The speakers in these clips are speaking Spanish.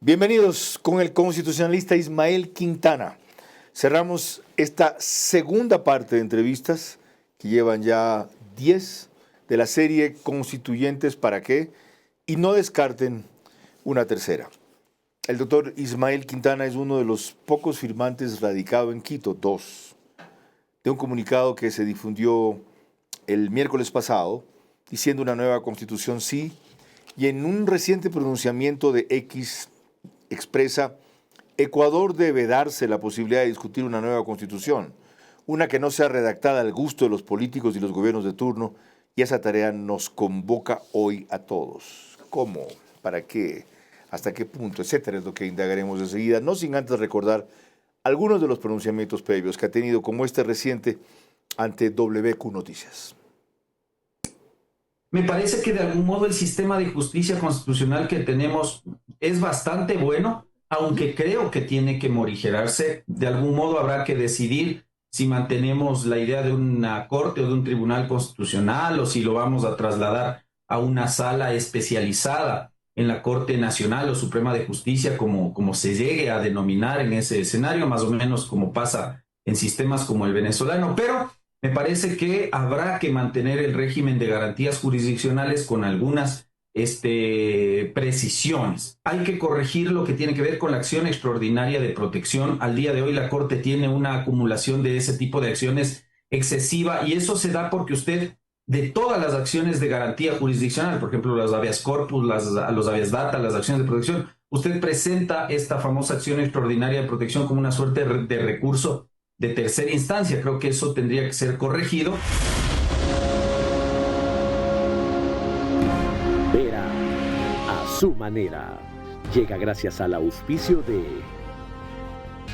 Bienvenidos con el constitucionalista Ismael Quintana. Cerramos esta segunda parte de entrevistas que llevan ya 10 de la serie Constituyentes para qué, y no descarten una tercera. El doctor Ismael Quintana es uno de los pocos firmantes radicado en Quito, de un comunicado que se difundió el miércoles pasado, diciendo una nueva constitución sí, y en un reciente pronunciamiento de X expresa: Ecuador debe darse la posibilidad de discutir una nueva constitución, una que no sea redactada al gusto de los políticos y los gobiernos de turno, y esa tarea nos convoca hoy a todos. ¿Cómo? ¿Para qué? ¿Hasta qué punto? Etcétera, es lo que indagaremos enseguida, no sin antes recordar algunos de los pronunciamientos previos que ha tenido, como este reciente ante WQ Noticias. Me parece que de algún modo el sistema de justicia constitucional que tenemos es bastante bueno, aunque creo que tiene que morigerarse. De algún modo habrá que decidir si mantenemos la idea de una corte o de un tribunal constitucional o si lo vamos a trasladar a una sala especializada en la Corte Nacional o Suprema de Justicia, como se llegue a denominar en ese escenario, más o menos como pasa en sistemas como el venezolano. Pero me parece que habrá que mantener el régimen de garantías jurisdiccionales con algunas precisiones. Hay que corregir lo que tiene que ver con la acción extraordinaria de protección. Al día de hoy la Corte tiene una acumulación de ese tipo de acciones excesiva, y eso se da porque usted, de todas las acciones de garantía jurisdiccional, por ejemplo, los habeas corpus, los habeas data, las acciones de protección, usted presenta esta famosa acción extraordinaria de protección como una suerte de recurso de tercera instancia. Creo que eso tendría que ser corregido. Vera a su manera. Llega gracias al auspicio de...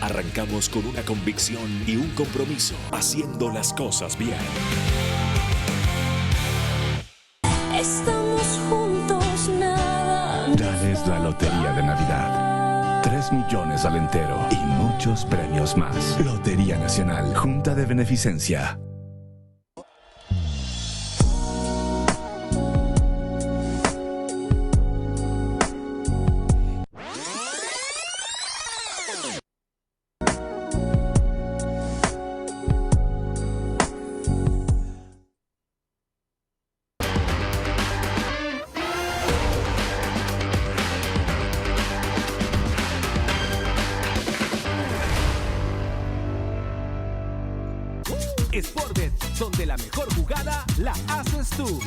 Arrancamos con una convicción y un compromiso, haciendo las cosas bien. Estamos juntos, nada. Dale la lotería de Navidad. 3 millones al entero y muchos premios más. Lotería Nacional, Junta de Beneficencia. Sportbet, donde la mejor jugada la haces tú.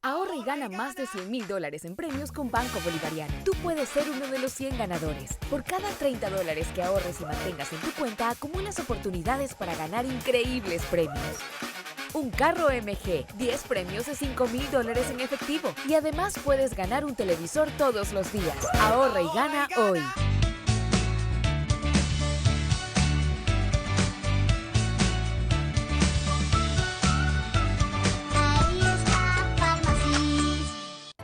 Ahorra y gana más de $100,000 en premios con Banco Bolivariano. Tú puedes ser uno de los 100 ganadores. Por cada $30 que ahorres y mantengas en tu cuenta, acumulas oportunidades para ganar increíbles premios. Un carro MG, 10 premios de $5,000 en efectivo. Y además puedes ganar un televisor todos los días. Ahorra y gana hoy.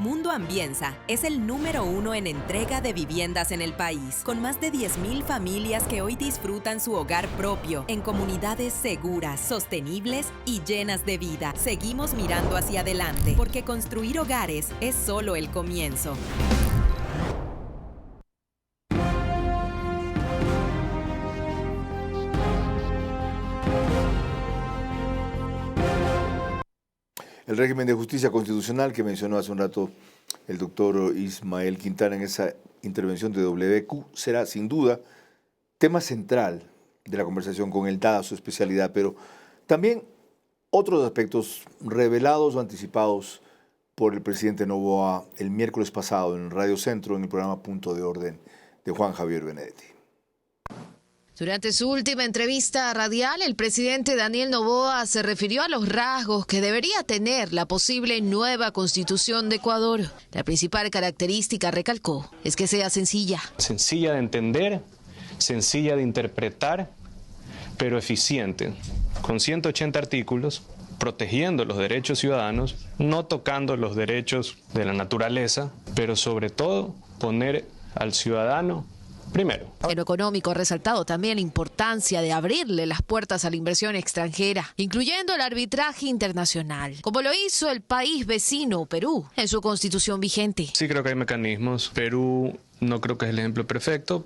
Mundo Ambienza es el número 1 en entrega de viviendas en el país, con más de 10,000 familias que hoy disfrutan su hogar propio en comunidades seguras, sostenibles y llenas de vida. Seguimos mirando hacia adelante, porque construir hogares es solo el comienzo. El régimen de justicia constitucional que mencionó hace un rato el doctor Ismael Quintana en esa intervención de WQ será sin duda tema central de la conversación con él, dada su especialidad, pero también otros aspectos revelados o anticipados por el presidente Noboa el miércoles pasado en Radio Centro, en el programa Punto de Orden de Juan Javier Benedetti. Durante su última entrevista radial, el presidente Daniel Noboa se refirió a los rasgos que debería tener la posible nueva constitución de Ecuador. La principal característica, recalcó, es que sea sencilla. Sencilla de entender, sencilla de interpretar, pero eficiente, con 180 artículos, protegiendo los derechos ciudadanos, no tocando los derechos de la naturaleza, pero sobre todo poner al ciudadano Primero. En lo económico ha resaltado también la importancia de abrirle las puertas a la inversión extranjera, incluyendo el arbitraje internacional, como lo hizo el país vecino Perú en su constitución vigente. Sí creo que hay mecanismos. Perú no creo que es el ejemplo perfecto,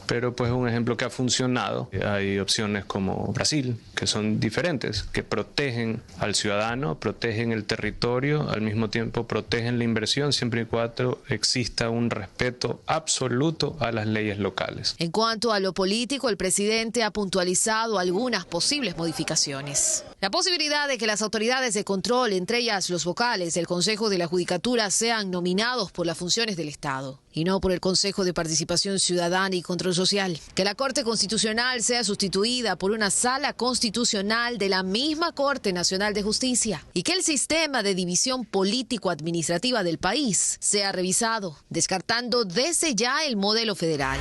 pero pues es un ejemplo que ha funcionado. Hay opciones como Brasil, que son diferentes, que protegen al ciudadano, protegen el territorio, al mismo tiempo protegen la inversión, siempre y cuando exista un respeto absoluto a las leyes locales. En cuanto a lo político, el presidente ha puntualizado algunas posibles modificaciones. La posibilidad de que las autoridades de control, entre ellas los vocales del Consejo de la Judicatura, sean nominados por las funciones del Estado y no por el Consejo de Participación Ciudadana y Control Social. Que la Corte Constitucional sea sustituida por una sala constitucional de la misma Corte Nacional de Justicia. Y que el sistema de división político-administrativa del país sea revisado, descartando desde ya el modelo federal.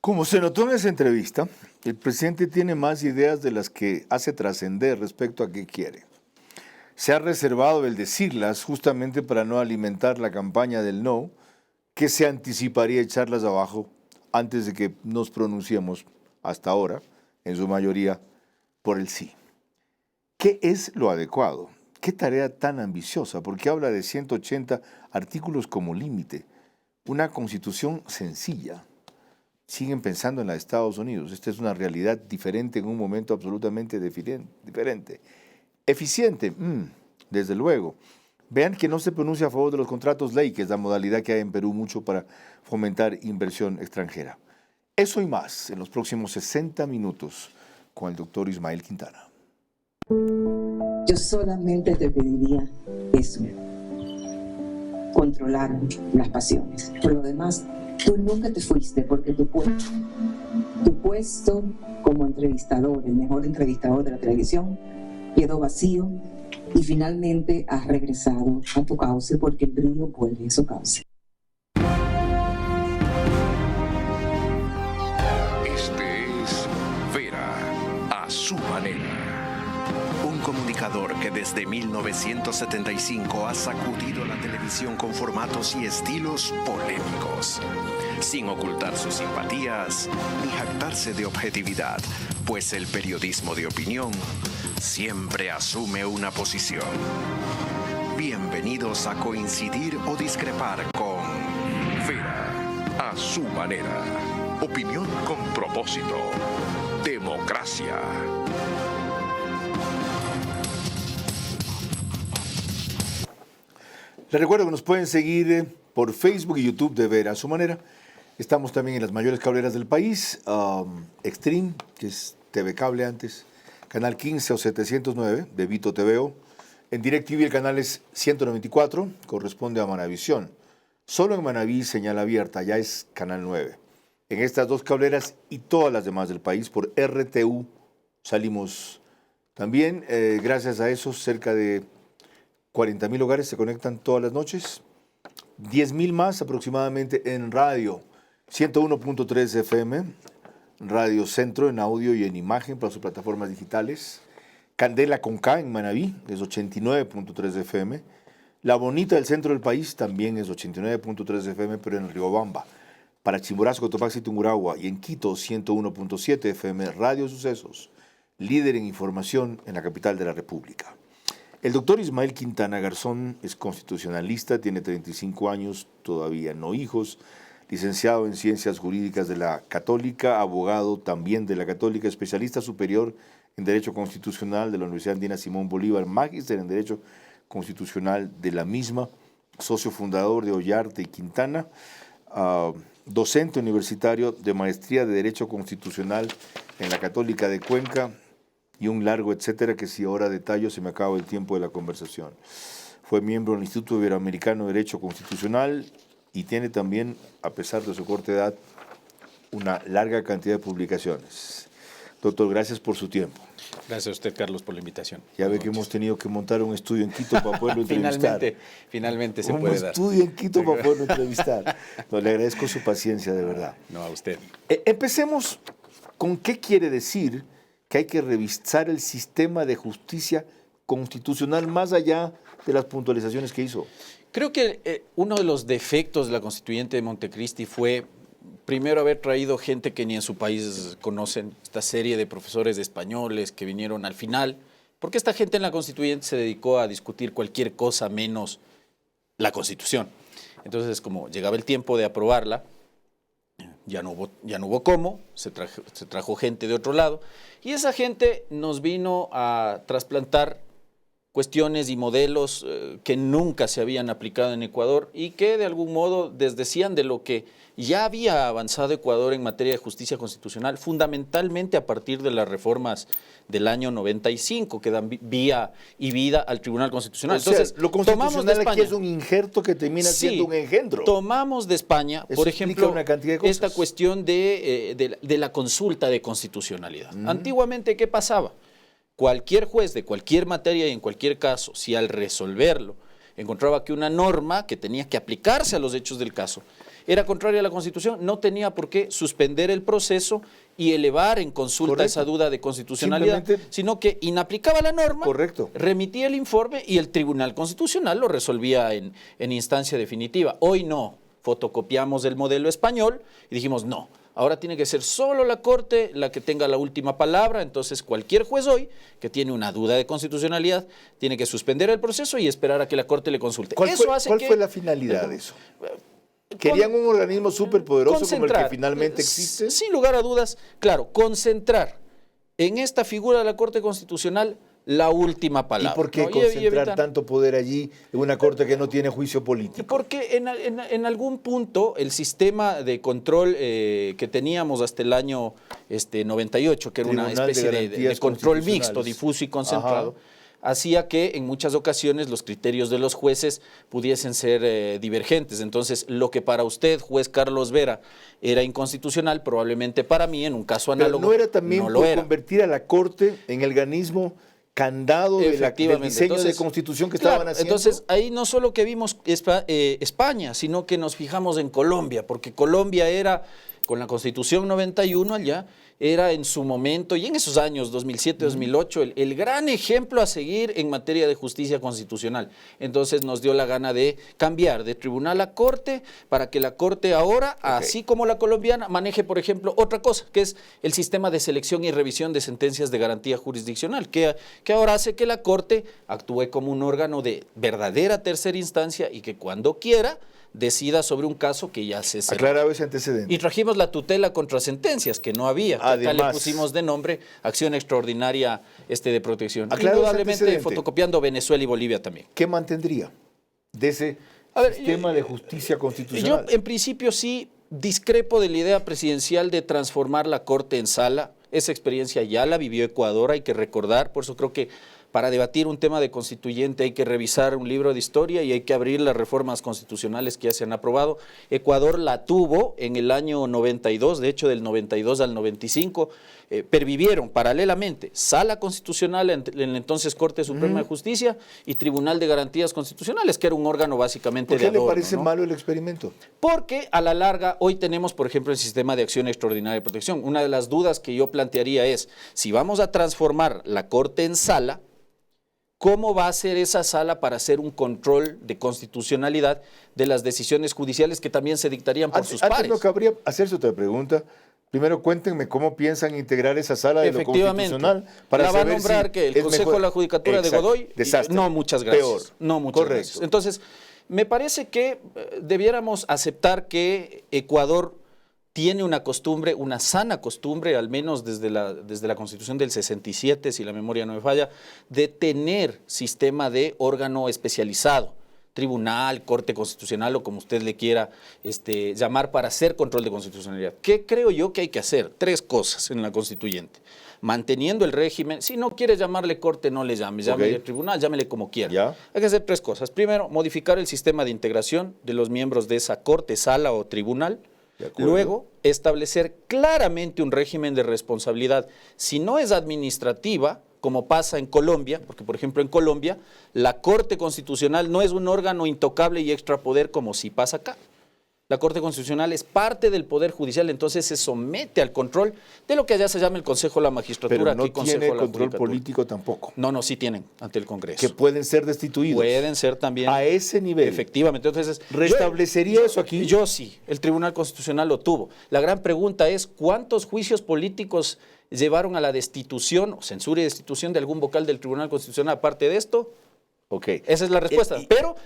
Como se notó en esa entrevista, el presidente tiene más ideas de las que hace trascender respecto a qué quiere. Se ha reservado el decirlas justamente para no alimentar la campaña del no, que se anticiparía echarlas abajo antes de que nos pronunciemos hasta ahora, en su mayoría, por el sí. ¿Qué es lo adecuado? ¿Qué tarea tan ambiciosa? Porque habla de 180 artículos como límite. Una constitución sencilla. Siguen pensando en la de Estados Unidos. Esta es una realidad diferente en un momento absolutamente diferente. Eficiente, desde luego. Vean que no se pronuncia a favor de los contratos ley, que es la modalidad que hay en Perú mucho para fomentar inversión extranjera. Eso y más en los próximos 60 minutos con el doctor Ismael Quintana. Yo solamente te pediría eso, controlar las pasiones. Por lo demás, tú nunca te fuiste porque tu puesto como entrevistador, el mejor entrevistador de la televisión, quedó vacío y finalmente has regresado a tu cauce porque el brillo vuelve a su cauce. Este es Vera, a su manera. Un comunicador que desde 1975 ha sacudido la televisión con formatos y estilos polémicos, sin ocultar sus simpatías ni jactarse de objetividad, pues el periodismo de opinión siempre asume una posición. Bienvenidos a coincidir o discrepar con Vera, a su manera. Opinión con propósito. Democracia. Les recuerdo que nos pueden seguir por Facebook y YouTube de Vera a su manera. Estamos también en las mayores cableras del país, Extreme, que es TV Cable antes, Canal 15 o 709 de Vito TVO. En DirecTV el canal es 194, corresponde a Manavisión. Solo en Manaví, señal abierta, ya es Canal 9. En estas dos cableras y todas las demás del país, por RTU salimos también. Gracias a eso, cerca de 40.000 hogares se conectan todas las noches. 10.000 más aproximadamente en radio. 101.3 FM, Radio Centro en audio y en imagen para sus plataformas digitales. Candela con K en Manaví es 89.3 FM. La Bonita del centro del país también es 89.3 FM, pero en Riobamba. Para Chimborazo, Cotopaxi y Tungurahua. Y en Quito, 101.7 FM, Radio Sucesos, líder en información en la capital de la República. El doctor Ismael Quintana Garzón es constitucionalista, tiene 35 años, todavía no hijos, licenciado en Ciencias Jurídicas de la Católica, abogado también de la Católica, especialista superior en Derecho Constitucional de la Universidad Andina Simón Bolívar, magíster en Derecho Constitucional de la misma, socio fundador de Ollarte y Quintana, docente universitario de Maestría de Derecho Constitucional en la Católica de Cuenca, y un largo etcétera que si ahora detallo se me acaba el tiempo de la conversación. Fue miembro del Instituto Iberoamericano de Derecho Constitucional y tiene también, a pesar de su corta edad, una larga cantidad de publicaciones. Doctor, gracias por su tiempo. Gracias a usted, Carlos, por la invitación. Ya ve que hemos tenido que montar un estudio en Quito para poderlo entrevistar. Finalmente se puede dar. Un estudio en Quito para poderlo entrevistar. No, le agradezco su paciencia, de verdad. No, a usted. Empecemos con qué quiere decir que hay que revisar el sistema de justicia constitucional más allá de las puntualizaciones que hizo. Creo que uno de los defectos de la constituyente de Montecristi fue, primero, haber traído gente que ni en su país conocen, esta serie de profesores españoles que vinieron al final, porque esta gente en la constituyente se dedicó a discutir cualquier cosa menos la Constitución. Entonces, como llegaba el tiempo de aprobarla, ya no hubo cómo, se trajo gente de otro lado, y esa gente nos vino a trasplantar cuestiones y modelos que nunca se habían aplicado en Ecuador y que de algún modo desdecían de lo que ya había avanzado Ecuador en materia de justicia constitucional, fundamentalmente a partir de las reformas del año 95 que dan vía y vida al Tribunal Constitucional. O sea, entonces, lo constitucional aquí es un injerto que termina siendo un engendro. Tomamos de España, Eso por ejemplo, una cantidad de cosas. esta cuestión de la consulta de constitucionalidad. Antiguamente, ¿qué pasaba? Cualquier juez de cualquier materia y en cualquier caso, si al resolverlo encontraba que una norma que tenía que aplicarse a los hechos del caso era contraria a la Constitución, no tenía por qué suspender el proceso y elevar en consulta esa duda de constitucionalidad, sino que inaplicaba la norma, remitía el informe y el Tribunal Constitucional lo resolvía en instancia definitiva. Hoy no, fotocopiamos el modelo español y dijimos no. Ahora tiene que ser solo la Corte la que tenga la última palabra, entonces cualquier juez hoy que tiene una duda de constitucionalidad tiene que suspender el proceso y esperar a que la Corte le consulte. ¿Cuál fue la finalidad de eso? ¿Querían un organismo superpoderoso como el que finalmente existe? Sin lugar a dudas, claro, concentrar en esta figura de la Corte Constitucional la última palabra. ¿Y por qué concentrar tanto poder allí en una Corte que no tiene juicio político? Porque en algún punto el sistema de control que teníamos hasta el año 98, que era una especie de control mixto, difuso y concentrado, hacía que en muchas ocasiones los criterios de los jueces pudiesen ser divergentes. Entonces, lo que para usted, juez Carlos Vera, era inconstitucional, probablemente para mí, en un caso análogo, no era también por convertir a la Corte en el organismo candado del diseño de constitución que estaban haciendo. Entonces, ahí no solo que vimos España, sino que nos fijamos en Colombia, porque Colombia era, con la Constitución 91 allá, era en su momento, y en esos años, 2007-2008, el gran ejemplo a seguir en materia de justicia constitucional. Entonces nos dio la gana de cambiar de tribunal a Corte, para que la Corte ahora, así como la colombiana, maneje, por ejemplo, otra cosa, que es el sistema de selección y revisión de sentencias de garantía jurisdiccional, que ahora hace que la Corte actúe como un órgano de verdadera tercera instancia y que cuando quiera decida sobre un caso que ya se cerró. Aclarado ese antecedente. Y trajimos la tutela contra sentencias, que no había. Acá le pusimos de nombre Acción Extraordinaria de Protección. Indudablemente fotocopiando Venezuela y Bolivia también. ¿Qué mantendría de ese sistema de justicia constitucional? Yo, en principio, sí discrepo de la idea presidencial de transformar la Corte en sala. Esa experiencia ya la vivió Ecuador, hay que recordar. Por eso creo que para debatir un tema de constituyente hay que revisar un libro de historia y hay que abrir las reformas constitucionales que ya se han aprobado. Ecuador la tuvo en el año 92, de hecho del 92 al 95, pervivieron paralelamente Sala Constitucional en la entonces Corte Suprema de Justicia y Tribunal de Garantías Constitucionales, que era un órgano básicamente de adorno. ¿Por qué le parece malo el experimento? Porque a la larga hoy tenemos, por ejemplo, el sistema de acción extraordinaria de protección. Una de las dudas que yo plantearía es, si vamos a transformar la Corte en sala, ¿cómo va a ser esa sala para hacer un control de constitucionalidad de las decisiones judiciales que también se dictarían por sus pares? Antes no cabría hacerse otra pregunta. Primero cuéntenme cómo piensan integrar esa sala de lo constitucional. Para la va a nombrar que el Consejo de la Judicatura de Godoy. Desastre. No, muchas gracias. Peor. No, muchas gracias. Entonces, me parece que debiéramos aceptar que Ecuador tiene una costumbre, una sana costumbre, al menos desde la Constitución del 67, si la memoria no me falla, de tener sistema de órgano especializado, tribunal, corte constitucional o como usted le quiera llamar, para hacer control de constitucionalidad. ¿Qué creo yo que hay que hacer? 3 cosas en la constituyente. Manteniendo el régimen, si no quiere llamarle corte, no le llame, llámele tribunal, llámele como quiera. Hay que hacer 3 cosas. Primero, modificar el sistema de integración de los miembros de esa corte, sala o tribunal. Luego, establecer claramente un régimen de responsabilidad. Si no es administrativa, como pasa en Colombia, porque por ejemplo en Colombia la Corte Constitucional no es un órgano intocable y extrapoder como sí pasa acá. La Corte Constitucional es parte del Poder Judicial, entonces se somete al control de lo que allá se llama el Consejo de la Magistratura. Pero no aquí Consejo tiene de la control Judicatura. político tampoco. No, sí tienen ante el Congreso. Que pueden ser destituidos. Pueden ser también. A ese nivel. Efectivamente. Entonces, ¿restablecería eso aquí? Yo sí, el Tribunal Constitucional lo tuvo. La gran pregunta es, ¿cuántos juicios políticos llevaron a la destitución o censura y destitución de algún vocal del Tribunal Constitucional aparte de esto? Ok. Esa es la respuesta.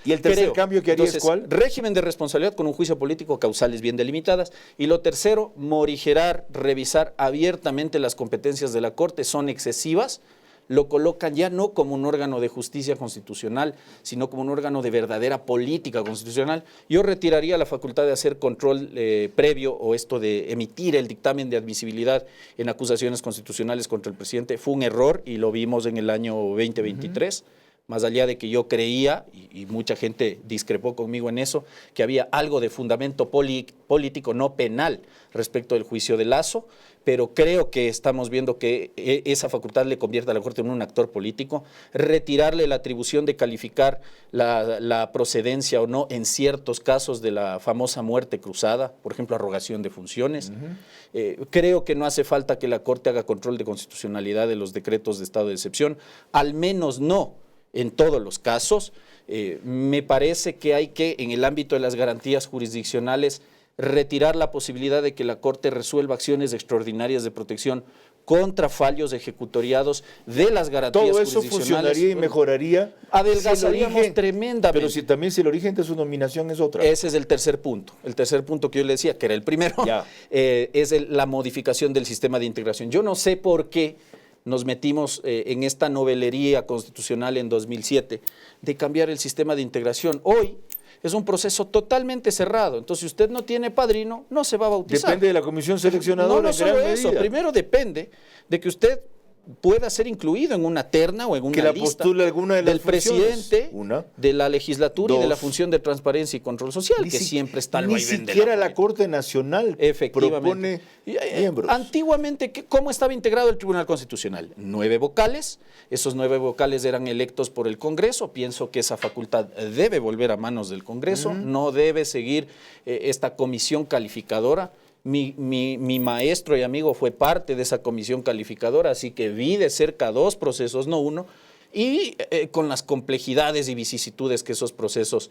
¿Y el tercer cambio que haría es cuál? Régimen de responsabilidad con un juicio político, causales bien delimitadas. Y lo tercero, morigerar, revisar abiertamente las competencias de la Corte. Son excesivas. Lo colocan ya no como un órgano de justicia constitucional, sino como un órgano de verdadera política constitucional. Yo retiraría la facultad de hacer control previo o esto de emitir el dictamen de admisibilidad en acusaciones constitucionales contra el presidente. Fue un error y lo vimos en el año 2023. Más allá de que yo creía, y mucha gente discrepó conmigo en eso, que había algo de fundamento político, no penal, respecto del juicio de Lazo, pero creo que estamos viendo que esa facultad le convierte a la Corte en un actor político. Retirarle la atribución de calificar la procedencia o no en ciertos casos de la famosa muerte cruzada, por ejemplo, arrogación de funciones. Creo que no hace falta que la Corte haga control de constitucionalidad de los decretos de estado de excepción, al menos no en todos los casos. Me parece que hay que, en el ámbito de las garantías jurisdiccionales, retirar la posibilidad de que la Corte resuelva acciones extraordinarias de protección contra fallos ejecutoriados de las garantías jurisdiccionales. Todo eso funcionaría y mejoraría. Adelgazaríamos tremendamente. Pero también si el origen de su nominación es otra. Ese es el tercer punto. El tercer punto que yo le decía, que era el primero, es la modificación del sistema de integración. Yo no sé por qué nos metimos en esta novelería constitucional en 2007 de cambiar el sistema de integración. Hoy es un proceso totalmente cerrado. Entonces, si usted no tiene padrino, no se va a bautizar. Depende de la comisión seleccionadora. No solo eso. Primero depende de que usted pueda ser incluido en una terna o en una lista alguna de las del presidente, de la legislatura y de la función de transparencia y control social, que siempre está al vaivén de la Ni siquiera la Corte Nacional propone miembros. Antiguamente, ¿cómo estaba integrado el Tribunal Constitucional? 9 vocales. Esos 9 vocales eran electos por el Congreso. Pienso que esa facultad debe volver a manos del Congreso. No debe seguir esta comisión calificadora. Mi maestro y amigo fue parte de esa comisión calificadora, así que vi de cerca 2 procesos, no uno, y con las complejidades y vicisitudes que esos procesos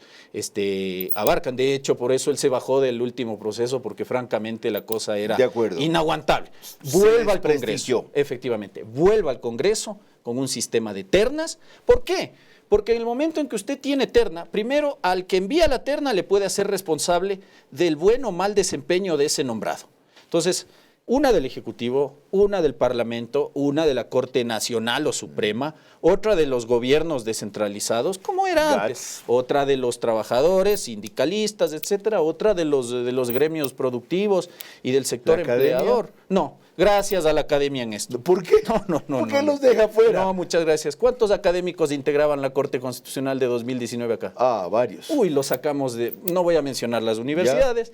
abarcan. De hecho, por eso él se bajó del último proceso, porque francamente la cosa era inaguantable. Vuelva al Congreso, efectivamente, vuelva al Congreso con un sistema de ternas. ¿Por qué? Porque en el momento en que usted tiene terna, primero al que envía la terna le puede hacer responsable del buen o mal desempeño de ese nombrado. Entonces, una del Ejecutivo, una del Parlamento, una de la Corte Nacional o Suprema, otra de los gobiernos descentralizados, como era antes, otra de los trabajadores, sindicalistas, etcétera, otra de los gremios productivos y del sector empleador. No, gracias a la academia en esto. ¿Por qué? No. ¿Por qué los deja fuera? No, muchas gracias. ¿Cuántos académicos integraban la Corte Constitucional de 2019 acá? Varios. Lo sacamos de, no voy a mencionar las universidades,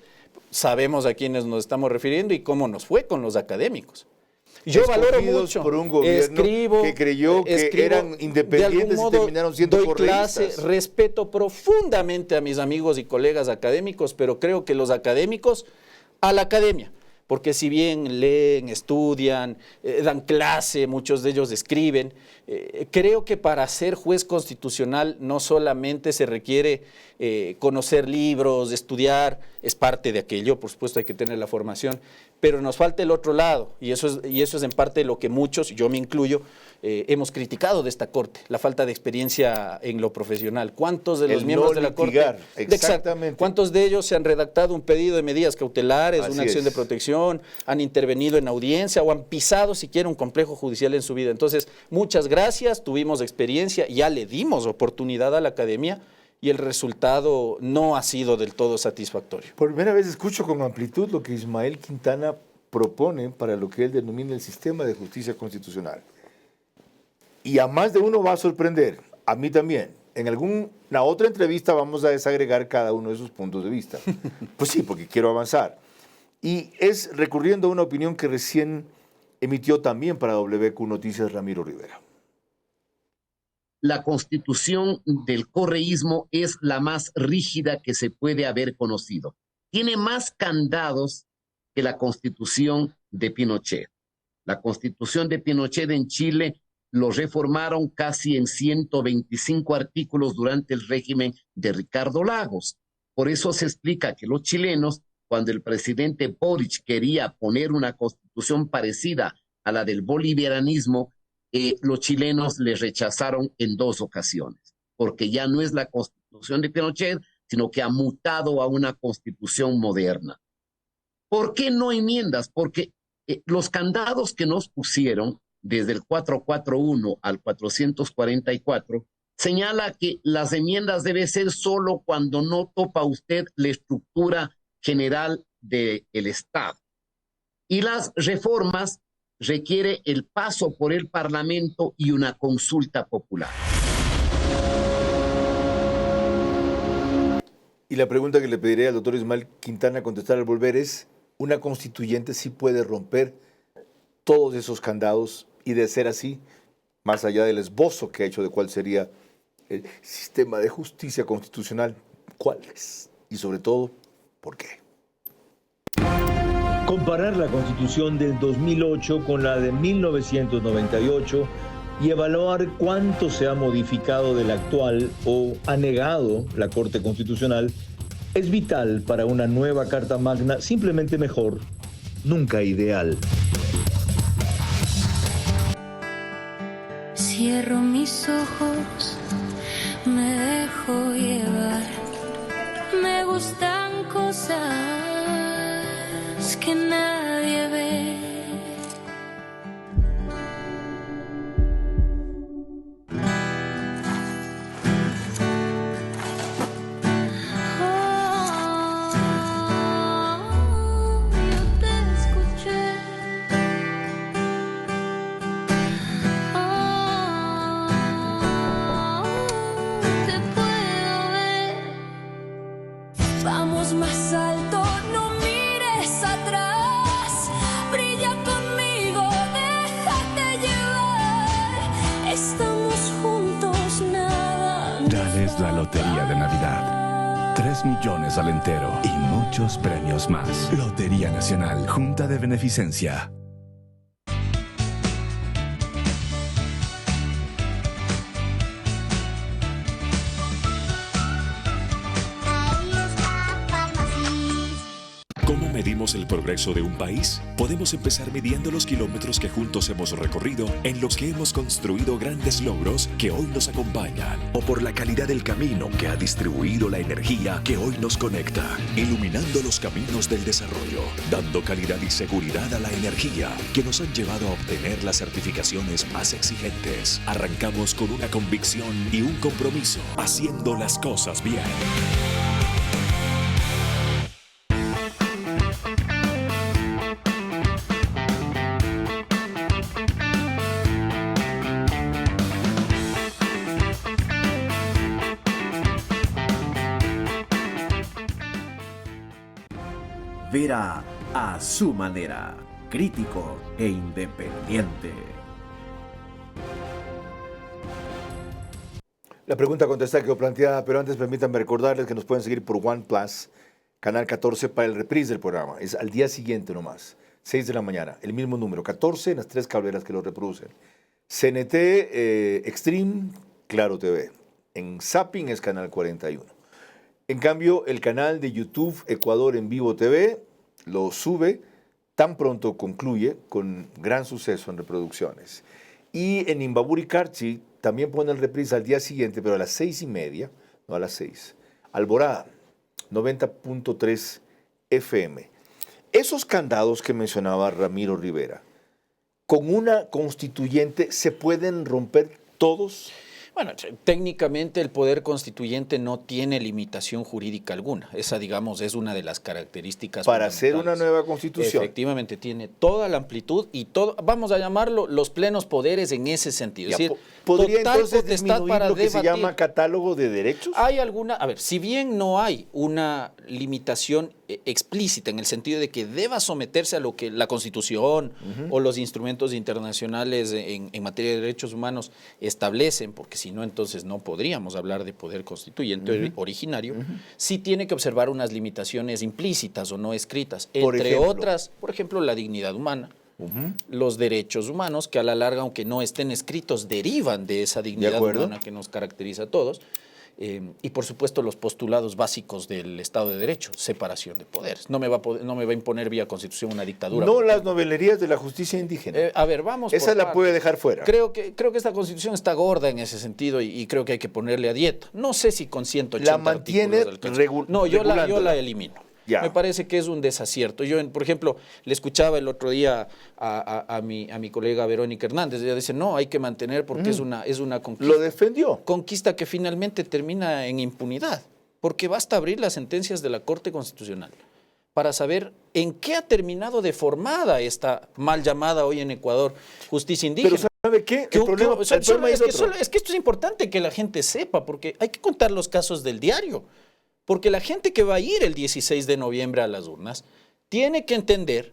sabemos a quiénes nos estamos refiriendo y cómo nos fue con los académicos. Yo valoro mucho. Por un gobierno que creyó que eran independientes y terminaron siendo correístas. Respeto profundamente a mis amigos y colegas académicos, pero creo que los académicos a la academia, porque si bien leen, estudian, dan clase, muchos de ellos escriben, creo que para ser juez constitucional no solamente se requiere conocer libros, estudiar, es parte de aquello, por supuesto hay que tener la formación, pero nos falta el otro lado, y eso es en parte lo que muchos, yo me incluyo, hemos criticado de esta Corte, la falta de experiencia en lo profesional. ¿Cuántos de los miembros de la Corte? Exactamente. ¿Cuántos de ellos se han redactado un pedido de medidas cautelares, una acción de protección, han intervenido en audiencia o han pisado siquiera un complejo judicial en su vida? Entonces, muchas gracias, tuvimos experiencia, ya le dimos oportunidad a la academia y el resultado no ha sido del todo satisfactorio. Por primera vez escucho con amplitud lo que Ismael Quintana propone para lo que él denomina el sistema de justicia constitucional. Y a más de uno va a sorprender, a mí también. En alguna otra entrevista vamos a desagregar cada uno de sus puntos de vista. Pues sí, porque quiero avanzar. Y es recurriendo a una opinión que recién emitió también para WQ Noticias Ramiro Rivera. La constitución del correísmo es la más rígida que se puede haber conocido. tiene más candados que la Constitución de Pinochet. La Constitución de Pinochet en Chile lo reformaron casi en 125 artículos durante el régimen de Ricardo Lagos. Por eso se explica que los chilenos, cuando el presidente Boric quería poner una constitución parecida a la del bolivarianismo, los chilenos le rechazaron en 2 ocasiones, porque ya no es la Constitución de Pinochet, sino que ha mutado a una constitución moderna. ¿Por qué no enmiendas? Porque los candados que nos pusieron desde el 441 al 444 señala que las enmiendas deben ser solo cuando no topa usted la estructura general del Estado. Y las reformas requiere el paso por el Parlamento y una consulta popular. Y la pregunta que le pediré al doctor Ismael Quintana contestar al volver es, ¿una constituyente sí puede romper todos esos candados? Y de ser así, más allá del esbozo que ha hecho de cuál sería el sistema de justicia constitucional, ¿cuál es? Y sobre todo, ¿por qué? Comparar la Constitución del 2008 con la de 1998 y evaluar cuánto se ha modificado de la actual o ha negado la Corte Constitucional es vital para una nueva Carta Magna, simplemente mejor, nunca ideal. Cierro mis ojos, me dejo llevar. Me gustan cosas que nadie ve. Más alto, no mires atrás, brilla conmigo, déjate llevar, estamos juntos, nada. Dan es la lotería de Navidad. 3 millones al entero y muchos premios más. Lotería Nacional, Junta de Beneficencia. ¿Cómo medimos el progreso de un país? Podemos empezar midiendo los kilómetros que juntos hemos recorrido, en los que hemos construido grandes logros que hoy nos acompañan, o por la calidad del camino que ha distribuido la energía que hoy nos conecta, iluminando los caminos del desarrollo, dando calidad y seguridad a la energía que nos han llevado a obtener las certificaciones más exigentes. Arrancamos con una convicción y un compromiso, haciendo las cosas bien. Vera a su manera, crítico e independiente. La pregunta contestada quedó planteada, pero antes permítanme recordarles que nos pueden seguir por OnePlus, canal 14 para el reprise del programa. Es al día siguiente nomás, 6 de la mañana, el mismo número, 14 en las 3 cableras que lo reproducen. CNT, Extreme, Claro TV. En Zapping es canal 41. En cambio, el canal de YouTube Ecuador en Vivo TV lo sube tan pronto concluye con gran suceso en reproducciones. Y en Imbaburi Carchi también pone el reprise al día siguiente, pero a las 6:30, no a las 6. Alborada, 90.3 FM. Esos candados que mencionaba Ramiro Rivera, ¿con una constituyente se pueden romper todos? Bueno, técnicamente el poder constituyente no tiene limitación jurídica alguna. Esa, digamos, es una de las características para hacer una nueva constitución. Efectivamente, tiene toda la amplitud y todo, vamos a llamarlo, los plenos poderes en ese sentido. Ya, es decir, ¿podría total entonces potestad disminuir para lo que debatir. se llama catálogo de derechos? Hay alguna, a ver, si bien no hay una limitación explícita en el sentido de que deba someterse a lo que la Constitución o los instrumentos internacionales en materia de derechos humanos establecen, porque si no, entonces no podríamos hablar de poder constituyente originario, sí tiene que observar unas limitaciones implícitas o no escritas, entre otras, por ejemplo, la dignidad humana, los derechos humanos, que a la larga, aunque no estén escritos, derivan de esa dignidad humana que nos caracteriza a todos, y por supuesto los postulados básicos del Estado de Derecho, separación de poderes. No me va a imponer vía Constitución una dictadura. No las novelerías de la justicia indígena. A ver, vamos. Esa la puede dejar fuera. Creo que esta Constitución está gorda en ese sentido y creo que hay que ponerle a dieta. No sé si con 180 la mantiene no, yo la elimino. Ya. Me parece que es un desacierto. Yo, por ejemplo, le escuchaba el otro día a mi colega Verónica Hernández. Ella dice, no, hay que mantener porque es una conquista. Lo defendió. Conquista que finalmente termina en impunidad, porque basta abrir las sentencias de la Corte Constitucional para saber en qué ha terminado deformada esta mal llamada hoy en Ecuador justicia indígena. Pero ¿sabe qué? Es que esto es importante que la gente sepa, porque hay que contar los casos del diario. Porque la gente que va a ir el 16 de noviembre a las urnas tiene que entender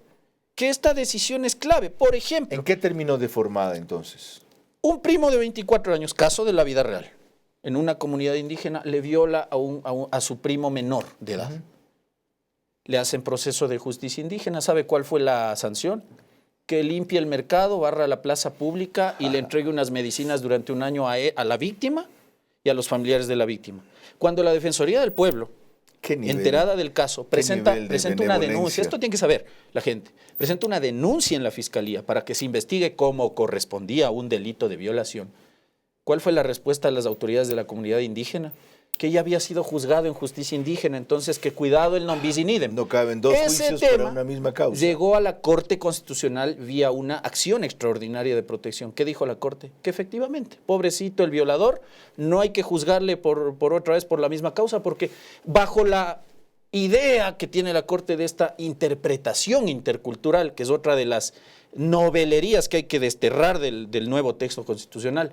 que esta decisión es clave. Por ejemplo... ¿En qué terminó deformada entonces? Un primo de 24 años, caso de la vida real, en una comunidad indígena, le viola a su primo menor de edad. Le hacen proceso de justicia indígena. ¿Sabe cuál fue la sanción? Que limpie el mercado, barra la plaza pública y le entregue unas medicinas durante un año a la víctima y a los familiares de la víctima. Cuando la Defensoría del Pueblo, enterada del caso, presenta una denuncia, esto tiene que saber la gente, presenta una denuncia en la Fiscalía para que se investigue cómo correspondía a un delito de violación. ¿Cuál fue la respuesta de las autoridades de la comunidad indígena? Que ya había sido juzgado en justicia indígena, entonces que cuidado el non bis in idem. No caben dos juicios para una misma causa. Llegó a la Corte Constitucional vía una acción extraordinaria de protección. ¿Qué dijo la Corte? Que efectivamente, pobrecito el violador, no hay que juzgarle por otra vez por la misma causa, porque bajo la idea que tiene la Corte de esta interpretación intercultural, que es otra de las novelerías que hay que desterrar del nuevo texto constitucional,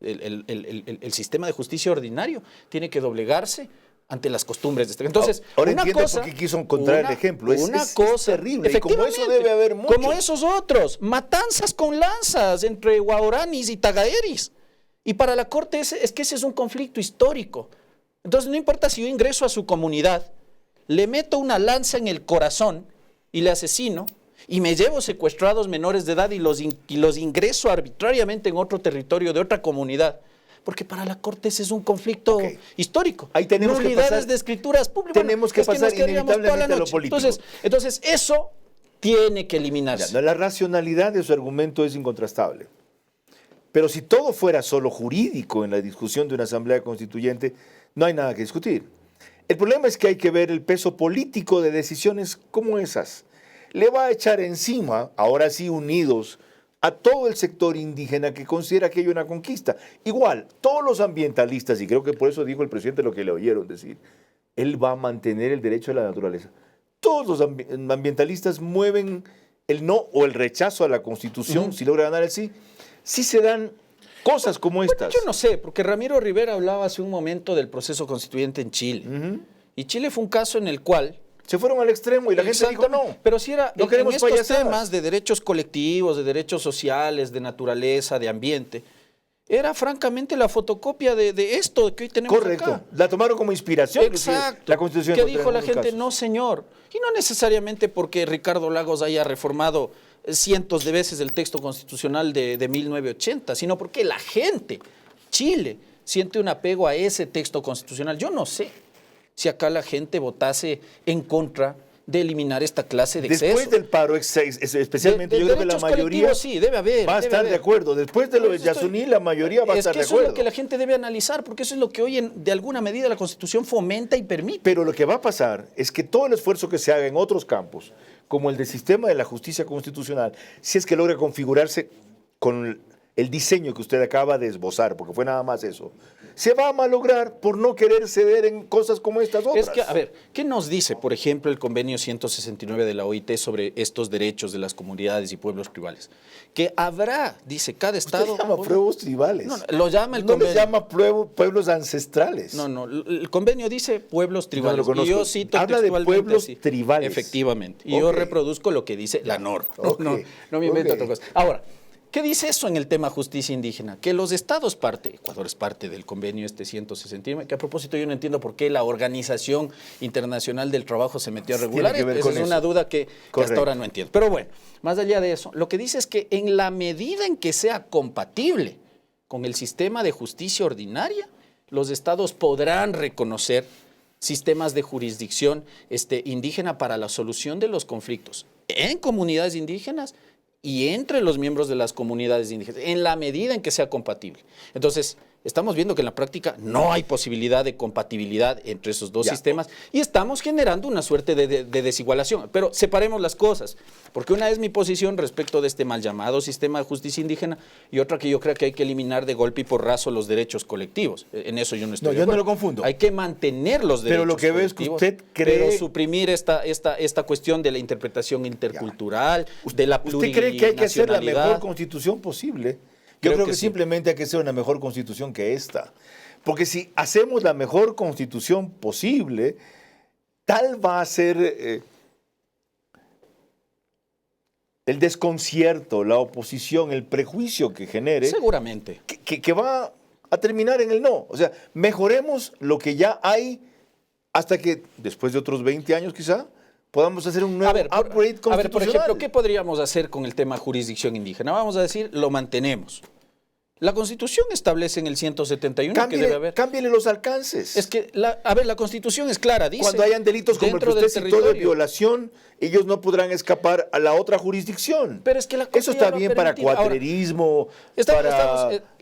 el sistema de justicia ordinario tiene que doblegarse ante las costumbres de este. Entonces, ahora entiendo por qué quiso encontrar el ejemplo. Es terrible. Y como eso debe haber mucho. Como esos otros, matanzas con lanzas entre guaraníes y tagaderis. Y para la Corte es que ese es un conflicto histórico. Entonces, no importa si yo ingreso a su comunidad, le meto una lanza en el corazón y le asesino, y me llevo secuestrados menores de edad y los ingreso arbitrariamente en otro territorio de otra comunidad, porque para la Corte ese es un conflicto histórico. Ahí tenemos que pasar de escrituras públicas. Tenemos que pasar inevitablemente a lo político. Entonces eso tiene que eliminarse. La racionalidad de su argumento es incontrastable. Pero si todo fuera solo jurídico en la discusión de una asamblea constituyente, no hay nada que discutir. El problema es que hay que ver el peso político de decisiones como esas. Le va a echar encima, ahora sí unidos, a todo el sector indígena que considera aquello una conquista. Igual, todos los ambientalistas, y creo que por eso dijo el presidente lo que le oyeron decir, él va a mantener el derecho a la naturaleza. Todos los ambientalistas mueven el no o el rechazo a la Constitución, si logra ganar el sí. Sí se dan cosas como estas. Bueno, yo no sé, porque Ramiro Rivera hablaba hace un momento del proceso constituyente en Chile. Y Chile fue un caso en el cual se fueron al extremo y la gente dijo no. Pero si era no queremos en estos temas de derechos colectivos, de derechos sociales, de naturaleza, de ambiente, era francamente la fotocopia de esto que hoy tenemos acá. La tomaron como inspiración. Exacto. La Constitución. ¿Qué dijo la gente? No, señor. Y no necesariamente porque Ricardo Lagos haya reformado cientos de veces el texto constitucional de 1980, sino porque la gente, Chile, siente un apego a ese texto constitucional. Yo no sé si acá la gente votase en contra de eliminar esta clase de excesos. Después del paro, especialmente yo creo que la mayoría sí, debe haber, va a estar de acuerdo. Después de lo de Yasuní, la mayoría va a estar de acuerdo. Eso es lo que la gente debe analizar, porque eso es lo que hoy de alguna medida la Constitución fomenta y permite. Pero lo que va a pasar es que todo el esfuerzo que se haga en otros campos, como el del sistema de la justicia constitucional, si es que logra configurarse con el diseño que usted acaba de esbozar, porque fue nada más eso, se va a malograr por no querer ceder en cosas como estas otras. Es que, a ver, ¿qué nos dice, por ejemplo, el convenio 169 de la OIT sobre estos derechos de las comunidades y pueblos tribales? Que habrá, dice, cada estado... Usted llama pueblos tribales. No, lo llama el convenio. No les llama pueblos ancestrales. No, el convenio dice pueblos tribales. No lo conozco. Y yo cito habla de pueblos tribales. Efectivamente. Y yo reproduzco lo que dice la norma. No me invento otra cosa. Ahora, ¿Qué dice eso en el tema justicia indígena? Que los estados Ecuador es parte del convenio 169, que a propósito yo no entiendo por qué la Organización Internacional del Trabajo se metió a regular. Esa es una duda que hasta ahora no entiendo. Pero bueno, más allá de eso, lo que dice es que en la medida en que sea compatible con el sistema de justicia ordinaria, los estados podrán reconocer sistemas de jurisdicción indígena para la solución de los conflictos en comunidades indígenas y entre los miembros de las comunidades indígenas, en la medida en que sea compatible. Entonces, estamos viendo que en la práctica no hay posibilidad de compatibilidad entre esos dos sistemas y estamos generando una suerte de desigualación. Pero separemos las cosas, porque una es mi posición respecto de este mal llamado sistema de justicia indígena y otra que yo creo que hay que eliminar de golpe y porrazo los derechos colectivos. En eso yo no estoy de acuerdo. Yo no lo confundo. Hay que mantener los derechos colectivos. Pero lo que veo es que usted cree... Pero suprimir esta cuestión de la interpretación intercultural, de la plurinacionalidad. ¿Usted cree que hay que hacer la mejor constitución posible? Yo creo que simplemente hay que hacer una mejor constitución que esta. Porque si hacemos la mejor constitución posible, tal va a ser el desconcierto, la oposición, el prejuicio que genere. Seguramente. Que va a terminar en el no. O sea, mejoremos lo que ya hay hasta que, después de otros 20 años quizá, podamos hacer un nuevo upgrade constitucional. A ver, por ejemplo, ¿qué podríamos hacer con el tema jurisdicción indígena? Vamos a decir, lo mantenemos. La Constitución establece en el 171 que debe haber... Cámbiale los alcances. Es que, la Constitución es clara, dice... Cuando hayan delitos como el que usted citó de violación, ellos no podrán escapar a la otra jurisdicción. Pero es que eso está bien para cuatrerismo,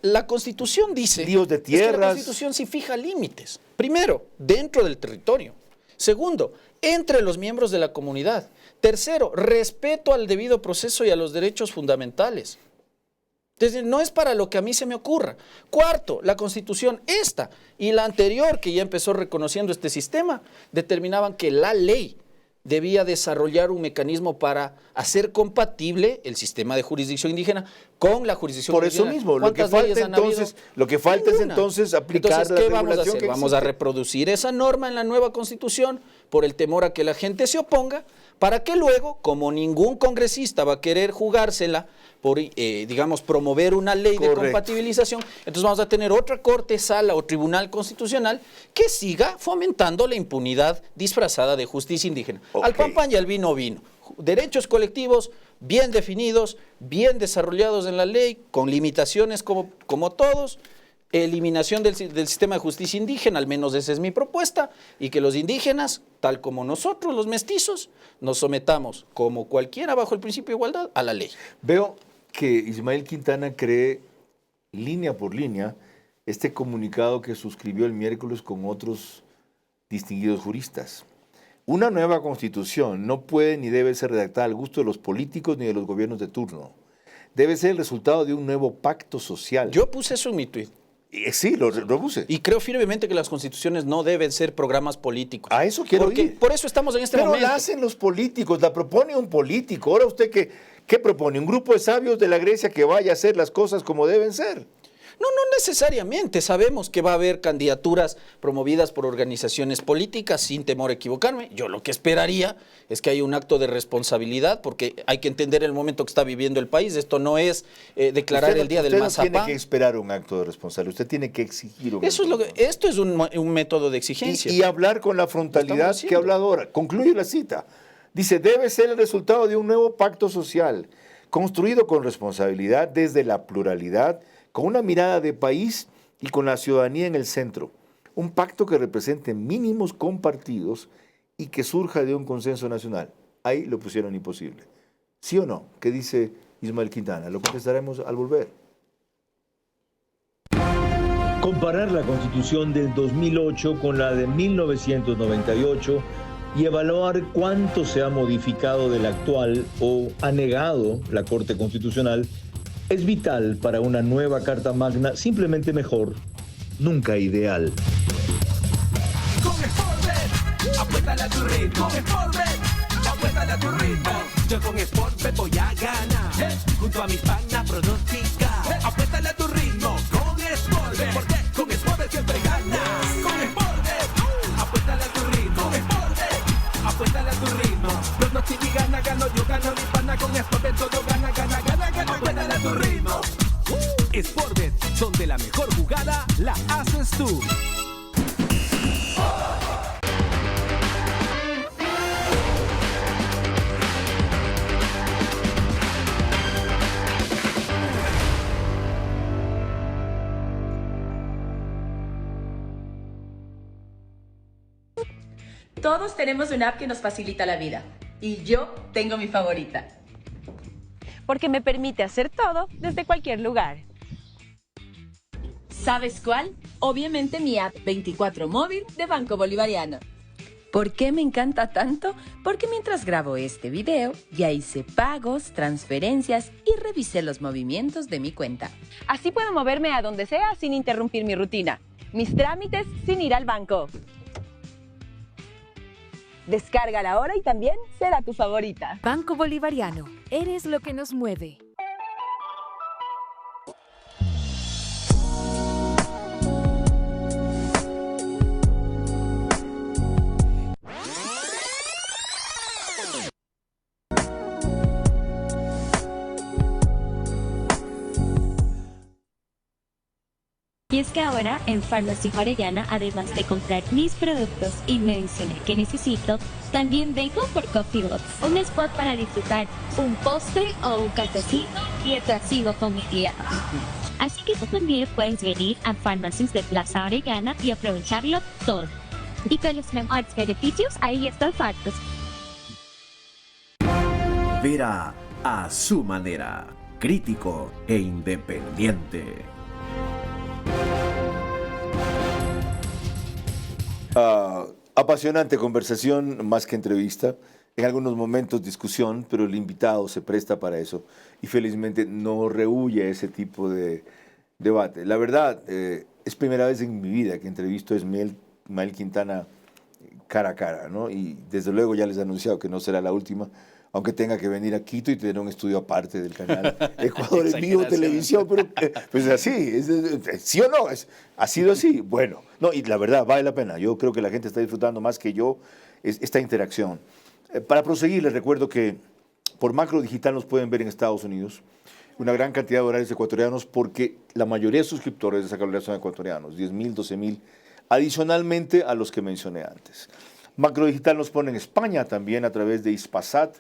la Constitución dice... líos de tierras. Es que la Constitución sí fija límites. Primero, dentro del territorio. Segundo, entre los miembros de la comunidad. Tercero, respeto al debido proceso y a los derechos fundamentales. Entonces, no es para lo que a mí se me ocurra. Cuarto, la Constitución esta y la anterior, que ya empezó reconociendo este sistema, determinaban que la ley debía desarrollar un mecanismo para hacer compatible el sistema de jurisdicción indígena con la jurisdicción indígena. Por eso mismo, lo que falta es entonces aplicar entonces, ¿qué vamos a hacer? Vamos a reproducir esa norma en la nueva Constitución por el temor a que la gente se oponga, para que luego, como ningún congresista va a querer jugársela por, digamos, promover una ley de compatibilización, entonces vamos a tener otra corte, sala o tribunal constitucional que siga fomentando la impunidad disfrazada de justicia indígena. Al pan pan y al vino vino. Derechos colectivos bien definidos, bien desarrollados en la ley, con limitaciones como todos, eliminación del sistema de justicia indígena, al menos esa es mi propuesta, y que los indígenas, tal como nosotros, los mestizos, nos sometamos, como cualquiera bajo el principio de igualdad, a la ley. Veo que Ismael Quintana cree, línea por línea, este comunicado que suscribió el miércoles con otros distinguidos juristas. Una nueva constitución no puede ni debe ser redactada al gusto de los políticos ni de los gobiernos de turno. Debe ser el resultado de un nuevo pacto social. Yo puse eso en mi tuit. Sí, lo puse. Y creo firmemente que las constituciones no deben ser programas políticos. A eso quiero ir. Por eso estamos en este momento. Pero la hacen los políticos, la propone un político. Ahora usted, ¿qué propone? ¿Un grupo de sabios de la Grecia que vaya a hacer las cosas como deben ser? No necesariamente. Sabemos que va a haber candidaturas promovidas por organizaciones políticas, sin temor a equivocarme. Yo lo que esperaría es que haya un acto de responsabilidad, porque hay que entender el momento que está viviendo el país. Esto no es declarar el día del mazapán. Usted no tiene que esperar un acto de responsabilidad, usted tiene que exigir un Esto es un método de exigencia. Y hablar con la frontalidad que ha hablado ahora. Concluye la cita. Dice, debe ser el resultado de un nuevo pacto social, construido con responsabilidad desde la pluralidad, con una mirada de país y con la ciudadanía en el centro. Un pacto que represente mínimos compartidos y que surja de un consenso nacional. Ahí lo pusieron imposible. ¿Sí o no? ¿Qué dice Ismael Quintana? Lo contestaremos al volver. Comparar la Constitución del 2008 con la de 1998 y evaluar cuánto se ha modificado de la actual o ha negado la Corte Constitucional es vital para una nueva Carta Magna, simplemente mejor, nunca ideal. Con Sportbet, apuéstale a tu ritmo. Con Sportbet, apuéstale a tu ritmo. Yo con Sportbet voy a ganar, junto a mis panas pronostica. Apuéstale a tu ritmo, con Sportbet, porque con Sportbet siempre ganas. Con Sportbet, apuéstale a tu ritmo. Con Sportbet, apuéstale a tu ritmo. Pronostica y gana, gano, yo gano, mi pana con Sportbet todo gana, gana, gana, gana. Apuéstale a tu ritmo. vas tú. Todos tenemos una app que nos facilita la vida. Y yo tengo mi favorita. Porque me permite hacer todo desde cualquier lugar. ¿Sabes cuál? Obviamente mi app 24 móvil de Banco Bolivariano. ¿Por qué me encanta tanto? Porque mientras grabo este video, ya hice pagos, transferencias y revisé los movimientos de mi cuenta. Así puedo moverme a donde sea sin interrumpir mi rutina. Mis trámites sin ir al banco. Descárgala ahora y también será tu favorita. Banco Bolivariano. Eres lo que nos mueve. Y es que ahora en Farmacia Orellana, además de comprar mis productos y medicina que necesito, también vengo por Coffee Box, un spot para disfrutar un postre o un cafecito mientras sigo con mi día. Así que tú también puedes venir a Farmacias de Plaza Orellana y aprovecharlo todo. Y con los mejores beneficios, ahí están Fartos. Vera a su manera, crítico e independiente. Apasionante conversación, más que entrevista. En algunos momentos discusión, pero el invitado se presta para eso y felizmente no rehúye ese tipo de debate. La verdad, es primera vez en mi vida que entrevisto a Ismael Quintana cara a cara, ¿no? Y desde luego ya les he anunciado que no será la última, aunque tenga que venir a Quito y tener un estudio aparte del canal Ecuador en Vivo Televisión, pero pues así, ¿sí o no? Ha sido así. Bueno, no, y la verdad, vale la pena. Yo creo que la gente está disfrutando más que yo esta interacción. Para proseguir, les recuerdo que por Macro Digital nos pueden ver en Estados Unidos una gran cantidad de horarios ecuatorianos porque la mayoría de suscriptores de esa calidad son ecuatorianos, 10.000, 12.000, adicionalmente a los que mencioné antes. Macro Digital nos pone en España también a través de Hispasat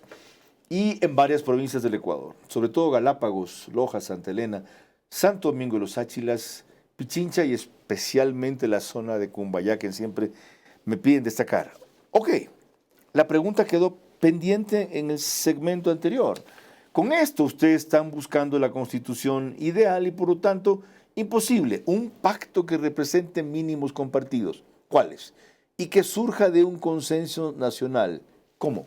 y en varias provincias del Ecuador, sobre todo Galápagos, Loja, Santa Elena, Santo Domingo de los Áchilas, Pichincha y especialmente la zona de Cumbayá, que siempre me piden destacar. Ok, la pregunta quedó pendiente en el segmento anterior. Con esto ustedes están buscando la constitución ideal y por lo tanto imposible, un pacto que represente mínimos compartidos. ¿Cuáles? Y que surja de un consenso nacional. ¿Cómo?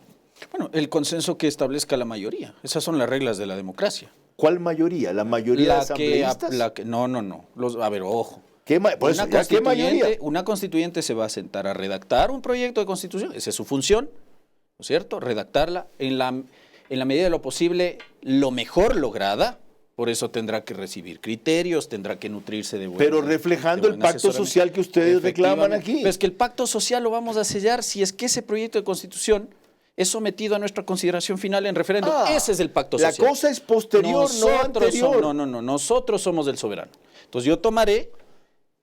Bueno, el consenso que establezca la mayoría. Esas son las reglas de la democracia. ¿Cuál mayoría? ¿La mayoría de asambleístas? No. A ver, ojo. ¿Qué mayoría? Una constituyente se va a sentar a redactar un proyecto de constitución. Esa es su función, ¿no es cierto? Redactarla en la medida de lo posible, lo mejor lograda. Por eso tendrá que recibir criterios, tendrá que nutrirse de buenas. Pero reflejando el pacto social que ustedes reclaman aquí. Pero es que el pacto social lo vamos a sellar si es que ese proyecto de constitución es sometido a nuestra consideración final en referéndum. Ese es el pacto social. La cosa es posterior, no anterior. No. Nosotros somos el soberano. Entonces yo tomaré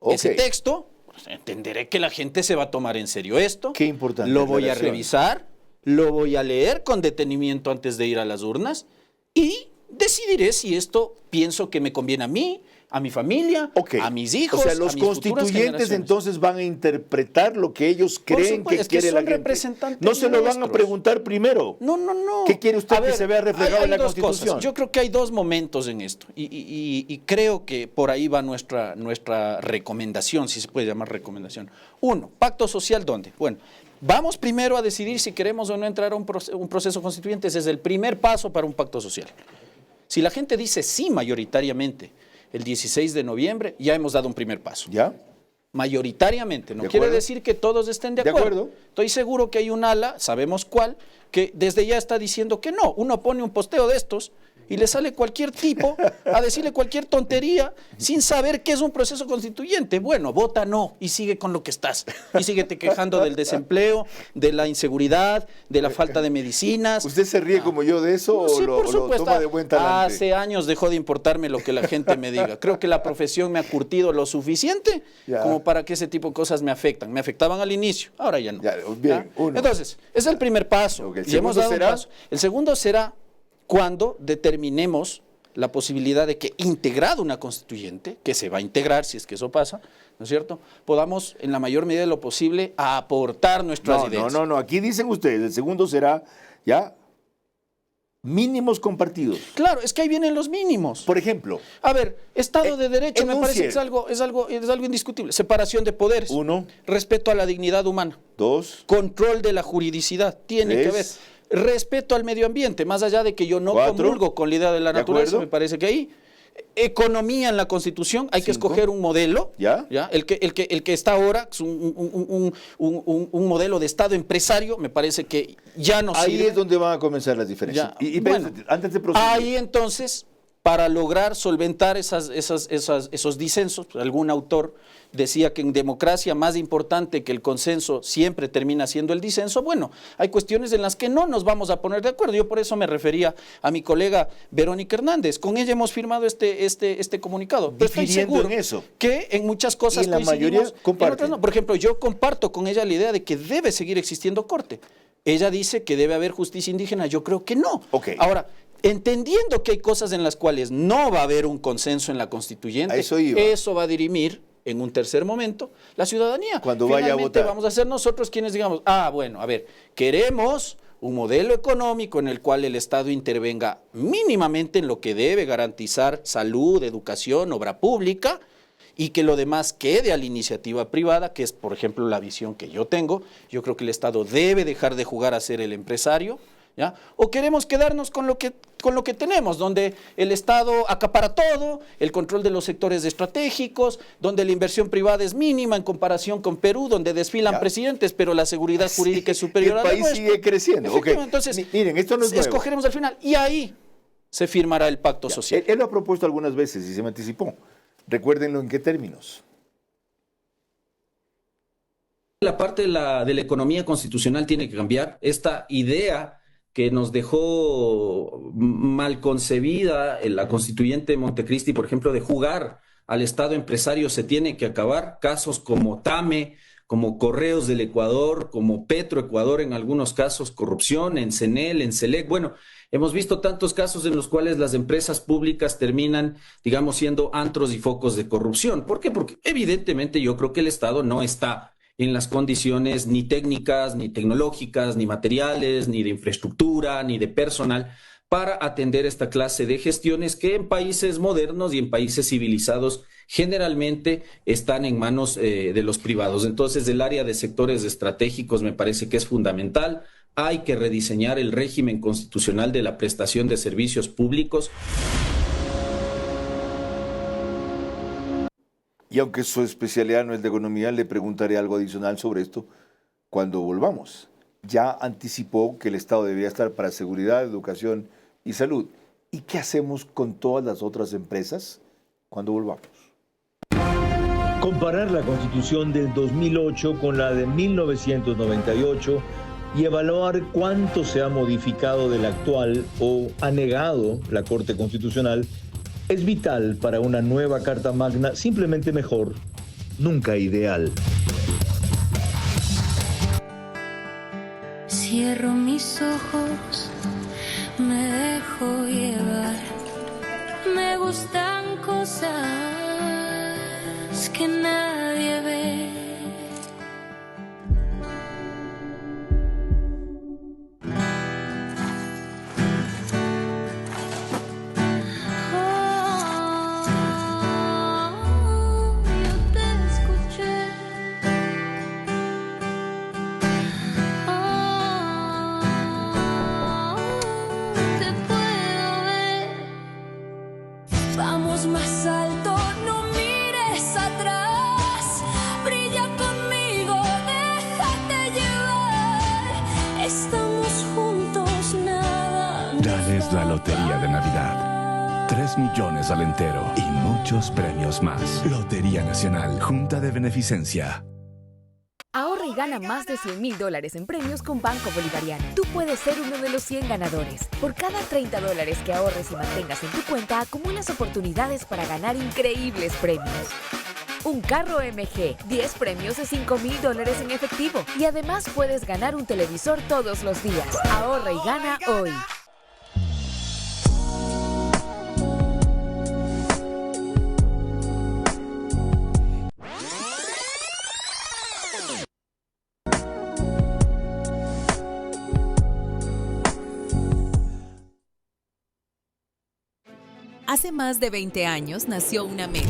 ese texto, entenderé que la gente se va a tomar en serio esto. Qué importante. Lo voy a revisar, lo voy a leer con detenimiento antes de ir a las urnas y decidiré si esto pienso que me conviene a mí, a mi familia, a mis hijos. O sea, los constituyentes entonces van a interpretar lo que ellos creen que quiere la gente. No se lo van a preguntar primero. No. ¿Qué quiere usted que se vea reflejado en la Constitución? Cosas. Yo creo que hay dos momentos en esto y creo que por ahí va nuestra recomendación, si se puede llamar recomendación. Uno, pacto social, ¿dónde? Bueno, vamos primero a decidir si queremos o no entrar a un proceso constituyente. Ese es el primer paso para un pacto social. Si la gente dice sí mayoritariamente el 16 de noviembre, ya hemos dado un primer paso. ¿Ya? Mayoritariamente. No quiere decir que todos estén de acuerdo. Estoy seguro que hay un ala, sabemos cuál, que desde ya está diciendo que no. Uno pone un posteo de estos y le sale cualquier tipo a decirle cualquier tontería sin saber qué es un proceso constituyente. Bueno, vota no y sigue con lo que estás. Y síguete quejando del desempleo, de la inseguridad, de la falta de medicinas. ¿Usted se ríe como yo de eso Sí, o lo toma de buen talante? Hace años dejó de importarme lo que la gente me diga. Creo que la profesión me ha curtido lo suficiente como para que ese tipo de cosas me afectan. Me afectaban al inicio, ahora ya no. Bien, Entonces, ese es el primer paso. ¿El Y hemos segundo dado un será? paso. El segundo será cuando determinemos la posibilidad de que, integrado una constituyente, que se va a integrar si es que eso pasa, ¿no es cierto?, podamos en la mayor medida de lo posible aportar nuestras ideas. No, aquí dicen ustedes, el segundo será ya mínimos compartidos. Claro, es que ahí vienen los mínimos. Por ejemplo. A ver, Estado de Derecho me parece que enuncie. es algo indiscutible. Separación de poderes. 1. Respeto a la dignidad humana. 2. Control de la juridicidad. Tiene 3. que haber. Respeto al medio ambiente, más allá de que yo no 4. comulgo con la idea de la naturaleza, acuerdo? me parece que ahí. Economía en la Constitución, hay que 5. escoger un modelo. ¿Ya? El que está ahora, es un modelo de Estado empresario, me parece que ya no Ahí sirve. es donde van a comenzar las diferencias. Bueno, antes de proseguir. ahí entonces, para lograr solventar esos disensos, algún autor decía que en democracia más importante que el consenso siempre termina siendo el disenso. Bueno, hay cuestiones en las que no nos vamos a poner de acuerdo. Yo por eso me refería a mi colega Verónica Hernández. Con ella hemos firmado este comunicado. Pero estoy Difiriendo seguro en eso. que en muchas cosas Y en la coincidimos, mayoría comparten. en otras no. Por ejemplo, yo comparto con ella la idea de que debe seguir existiendo corte. Ella dice que debe haber justicia indígena. Yo creo que no. Ahora, entendiendo que hay cosas en las cuales no va a haber un consenso en la constituyente, eso va a dirimir en un tercer momento la ciudadanía. Cuando vaya a Finalmente, votar. vamos a ser nosotros quienes digamos, bueno, a ver, queremos un modelo económico en el cual el Estado intervenga mínimamente en lo que debe garantizar salud, educación, obra pública, y que lo demás quede a la iniciativa privada, que es, por ejemplo, la visión que yo tengo. Yo creo que el Estado debe dejar de jugar a ser el empresario, ¿ya? O queremos quedarnos con lo que tenemos, donde el Estado acapara todo, el control de los sectores estratégicos, donde la inversión privada es mínima en comparación con Perú, donde desfilan presidentes, pero la seguridad jurídica es superior a la nuestra. El país sigue creciendo. Entonces, miren, esto no es nuevo. escogeremos al final y ahí se firmará el pacto social. Él lo ha propuesto algunas veces y se me anticipó. Recuérdenlo en qué términos. La parte de la economía constitucional tiene que cambiar. Esta idea que nos dejó mal concebida en la constituyente Montecristi, por ejemplo, de jugar al Estado empresario, se tiene que acabar. Casos como TAME, como Correos del Ecuador, como Petroecuador en algunos casos, corrupción en CENEL, en SELEC. Bueno, hemos visto tantos casos en los cuales las empresas públicas terminan, digamos, siendo antros y focos de corrupción. ¿Por qué? Porque evidentemente yo creo que el Estado no está en las condiciones ni técnicas, ni tecnológicas, ni materiales, ni de infraestructura, ni de personal para atender esta clase de gestiones que en países modernos y en países civilizados generalmente están en manos de los privados. Entonces, el área de sectores estratégicos me parece que es fundamental. Hay que rediseñar el régimen constitucional de la prestación de servicios públicos. Y aunque su especialidad no es de economía, le preguntaré algo adicional sobre esto cuando volvamos. Ya anticipó que el Estado debería estar para seguridad, educación y salud. ¿Y qué hacemos con todas las otras empresas cuando volvamos? Comparar la Constitución del 2008 con la de 1998 y evaluar cuánto se ha modificado de la actual o ha negado la Corte Constitucional es vital para una nueva Carta Magna, simplemente mejor, nunca ideal. Cierro mis ojos, me dejo llevar. Me gustan cosas que nadie ve. Vamos más alto, no mires atrás. Brilla conmigo, déjate llevar. Estamos juntos. es la Lotería de Navidad. 3 millones al entero y muchos premios más. Lotería Nacional, Junta de Beneficencia. Ahorra y gana más de $100,000 en premios con Banco Bolivariano. Tú puedes ser uno de los 100 ganadores. Por cada $30 que ahorres y mantengas en tu cuenta, acumulas oportunidades para ganar increíbles premios. Un carro MG, 10 premios de $5,000 en efectivo. Y además puedes ganar un televisor todos los días. Ahorra y gana hoy. Hace más de 20 años nació una meta.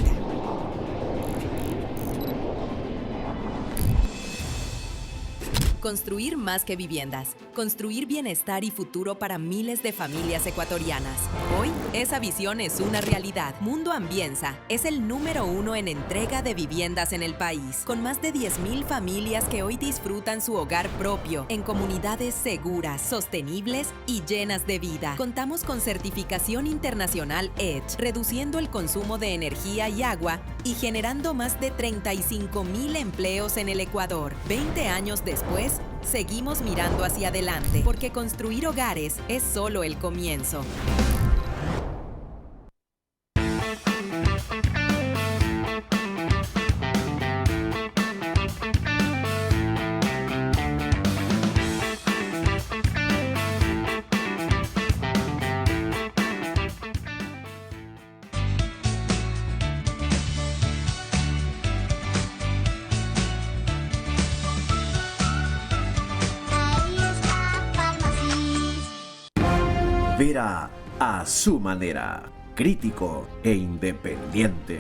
Construir más que viviendas. Construir bienestar y futuro para miles de familias ecuatorianas. Hoy, esa visión es una realidad. Mundo Ambienza es el número 1 en entrega de viviendas en el país, con más de 10,000 familias que hoy disfrutan su hogar propio, en comunidades seguras, sostenibles y llenas de vida. Contamos con certificación internacional EDGE, reduciendo el consumo de energía y agua y generando más de 35,000 empleos en el Ecuador. 20 años después, seguimos mirando hacia adelante, porque construir hogares es solo el comienzo. Vera a su manera, crítico e independiente.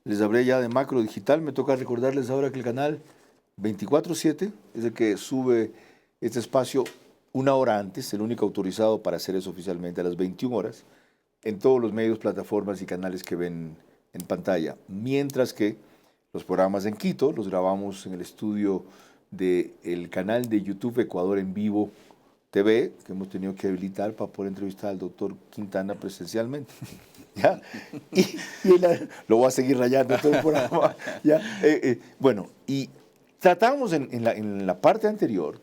Les hablé ya de Macro Digital, me toca recordarles ahora que el canal 24/7 es el que sube este espacio una hora antes, el único autorizado para hacer eso oficialmente a las 21 horas, en todos los medios, plataformas y canales que ven en pantalla. Mientras que los programas en Quito los grabamos en el estudio del canal de YouTube Ecuador en Vivo TV, que hemos tenido que habilitar para poder entrevistar al doctor Quintana presencialmente. ¿Ya? Y lo voy a seguir rayando todo el programa. ¿Ya? Bueno, y tratamos en la parte anterior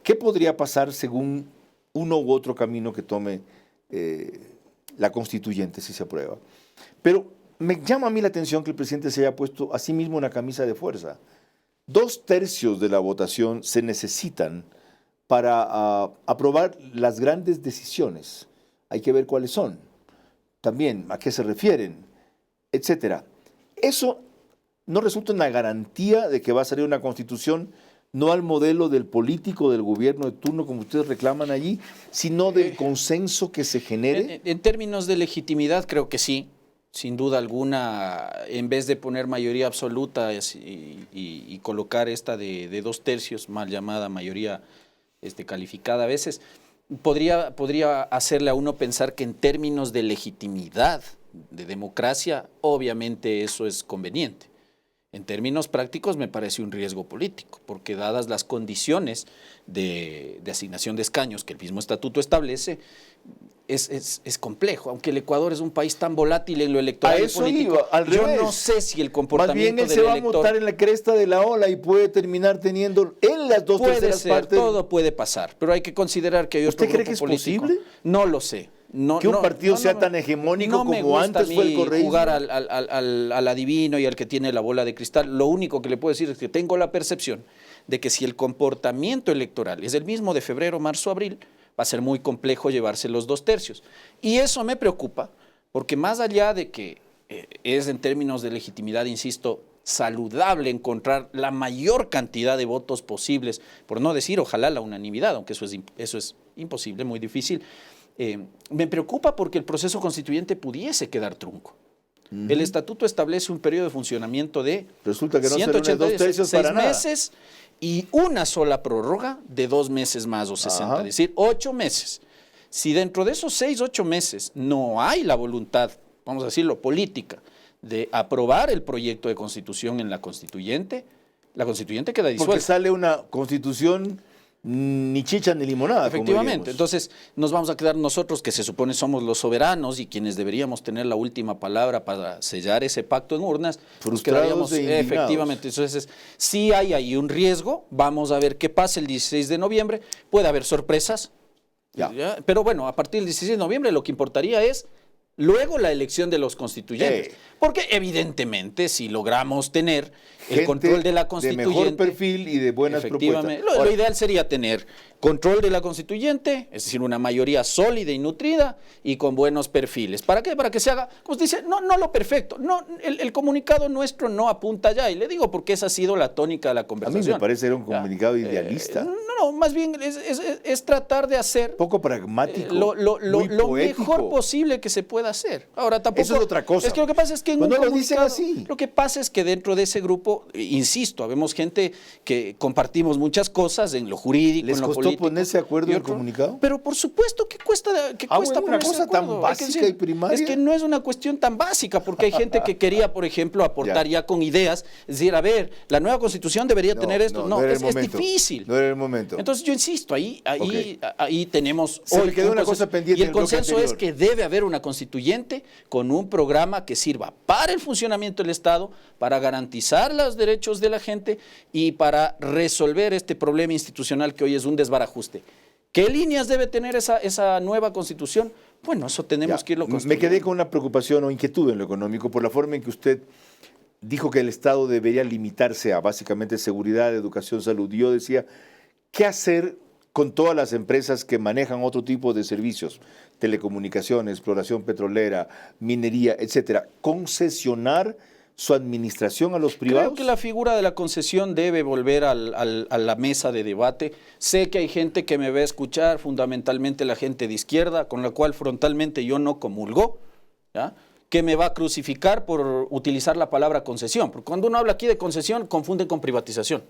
qué podría pasar según uno u otro camino que tome la constituyente si se aprueba. Pero me llama a mí la atención que el presidente se haya puesto a sí mismo una camisa de fuerza. 2/3 de la votación se necesitan para aprobar las grandes decisiones. Hay que ver cuáles son, también a qué se refieren, etcétera. Eso no resulta una garantía de que va a salir una constitución no al modelo del político, del gobierno de turno, como ustedes reclaman allí, sino del consenso que se genere. En términos de legitimidad, creo que sí. Sin duda alguna, en vez de poner mayoría absoluta y colocar esta de 2/3, mal llamada mayoría calificada a veces, podría hacerle a uno pensar que en términos de legitimidad, de democracia, obviamente eso es conveniente. En términos prácticos me parece un riesgo político, porque dadas las condiciones de asignación de escaños que el mismo estatuto establece, es complejo, aunque el Ecuador es un país tan volátil en lo electoral y político. Yo no sé si el comportamiento del elector... Más bien él se va a montar en la cresta de la ola y puede terminar teniendo en las 2/3 partes... Todo puede pasar, pero hay que considerar que hay otro grupo político. ¿Usted cree que es posible? No lo sé. Que un partido sea tan hegemónico como antes fue el correísmo. Jugar al adivino y al que tiene la bola de cristal. Lo único que le puedo decir es que tengo la percepción de que si el comportamiento electoral es el mismo de febrero, marzo, abril, va a ser muy complejo llevarse los 2/3. Y eso me preocupa, porque más allá de que es en términos de legitimidad, insisto, saludable encontrar la mayor cantidad de votos posibles, por no decir ojalá la unanimidad, aunque eso es imposible, muy difícil, me preocupa porque el proceso constituyente pudiese quedar trunco. El estatuto establece un periodo de funcionamiento de 186 meses y una sola prórroga de 2 meses más o 60, es decir, 8 meses. Si dentro de esos 6, 8 meses no hay la voluntad, vamos a decirlo, política, de aprobar el proyecto de constitución en la constituyente, La constituyente queda disuelta. Porque sale una constitución ni chicha ni limonada. Efectivamente, entonces nos vamos a quedar nosotros, que se supone somos los soberanos y quienes deberíamos tener la última palabra para sellar ese pacto en urnas, frustrados e indignados. Efectivamente, entonces sí hay ahí un riesgo, vamos a ver qué pasa el 16 de noviembre, puede haber sorpresas, ¿ya? Pero bueno, a partir del 16 de noviembre lo que importaría es luego la elección de los constituyentes, porque evidentemente si logramos tener el control de la constituyente, de mejor perfil y de buenas propuestas. Lo ideal sería tener control de la constituyente, es decir, una mayoría sólida y nutrida y con buenos perfiles. ¿Para qué? Para que se haga, como se dice, no lo perfecto. No, el comunicado nuestro no apunta allá, y le digo porque esa ha sido la tónica de la conversación. A mí me parece era un comunicado idealista. No, más bien es tratar de hacer poco pragmático, lo mejor posible que se pueda hacer. Ahora tampoco. Eso es otra cosa. Es que lo que pasa es que en un comunicado, lo dicen así. Lo que pasa es que dentro de ese grupo, insisto, habemos gente que compartimos muchas cosas en lo jurídico, en lo político. ¿Les costó ponerse de acuerdo en el comunicado? Pero por supuesto que cuesta bueno, una cosa tan básica y primaria. Es que no es una cuestión tan básica, porque hay gente que quería, por ejemplo, aportar ya con ideas, es decir, a ver, la nueva constitución debería tener esto. No, es difícil. No era el momento. Entonces yo insisto, ahí tenemos Se me quedó una cosa pendiente. Y el consenso es que debe haber una constituyente con un programa que sirva para el funcionamiento del Estado, para garantizar los derechos de la gente y para resolver este problema institucional que hoy es un desbarajuste. ¿Qué líneas debe tener esa nueva constitución? Bueno, eso tenemos que irlo construyendo. Me quedé con una preocupación o inquietud en lo económico por la forma en que usted dijo que el Estado debería limitarse a básicamente seguridad, educación, salud. Yo decía, ¿qué hacer con todas las empresas que manejan otro tipo de servicios? Telecomunicaciones, exploración petrolera, minería, etcétera. ¿Concesionar su administración a los privados? Creo que la figura de la concesión debe volver a la mesa de debate. Sé que hay gente que me va a escuchar, fundamentalmente la gente de izquierda, con la cual frontalmente yo no comulgo, ¿ya?, que me va a crucificar por utilizar la palabra concesión, porque cuando uno habla aquí de concesión, confunden con privatización.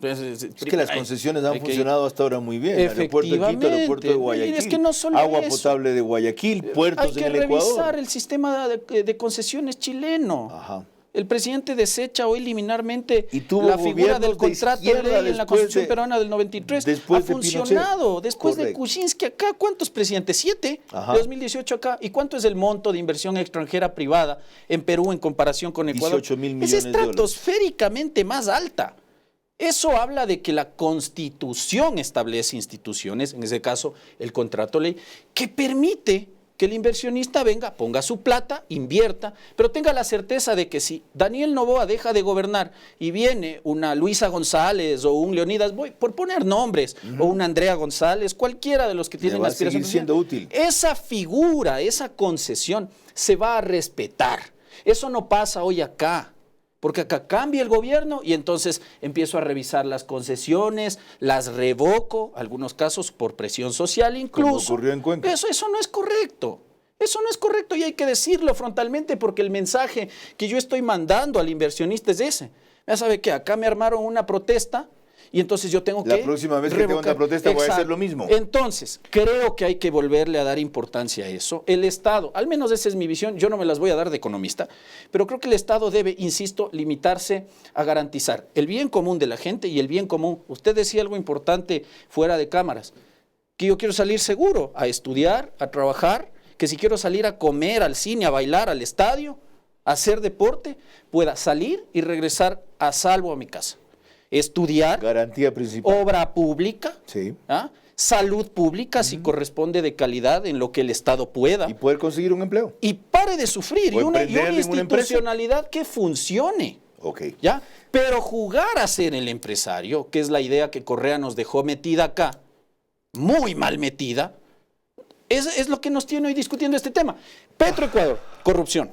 Es que las concesiones han funcionado hasta ahora muy bien. Aeropuerto de Quito, aeropuerto de Guayaquil, es que no solo agua potable de Guayaquil, puertos en el Ecuador. Hay que revisar el sistema de concesiones chileno. Ajá. El presidente desecha hoy liminarmente la figura del contrato de ley en la Constitución peruana del 93. Ha funcionado. Después de Kuczynski acá, ¿cuántos presidentes? 7. De 2018 acá. ¿Y cuánto es el monto de inversión extranjera privada en Perú en comparación con Ecuador? 18.000 millones de dólares. Es estratosféricamente más alta. Eso habla de que la Constitución establece instituciones, en ese caso el contrato ley, que permite que el inversionista venga, ponga su plata, invierta, pero tenga la certeza de que si Daniel Noboa deja de gobernar y viene una Luisa González o un Leonidas Boy, por poner nombres, o una Andrea González, cualquiera de los que tienen aspiración, siendo útil. Esa figura, esa concesión se va a respetar. Eso no pasa hoy acá. Porque acá cambia el gobierno y entonces empiezo a revisar las concesiones, las revoco, algunos casos por presión social incluso. Como ocurrió en Cuenca. Eso no es correcto. Eso no es correcto y hay que decirlo frontalmente porque el mensaje que yo estoy mandando al inversionista es ese. Ya sabe que acá me armaron una protesta y entonces yo tengo que La próxima vez que tenga una protesta voy a hacer lo mismo. Entonces, creo que hay que volverle a dar importancia a eso. El Estado, al menos esa es mi visión, yo no me las voy a dar de economista, pero creo que el Estado debe, insisto, limitarse a garantizar el bien común de la gente y el bien común. Usted decía algo importante fuera de cámaras, que yo quiero salir seguro a estudiar, a trabajar, que si quiero salir a comer, al cine, a bailar, al estadio, a hacer deporte, pueda salir y regresar a salvo a mi casa. Estudiar, garantía principal, obra pública, salud pública, si corresponde de calidad en lo que el Estado pueda. Y poder conseguir un empleo. Y pare de sufrir, y una institucionalidad que funcione. ¿Ya? Pero jugar a ser el empresario, que es la idea que Correa nos dejó metida acá, muy mal metida, es lo que nos tiene hoy discutiendo este tema. Petroecuador, corrupción.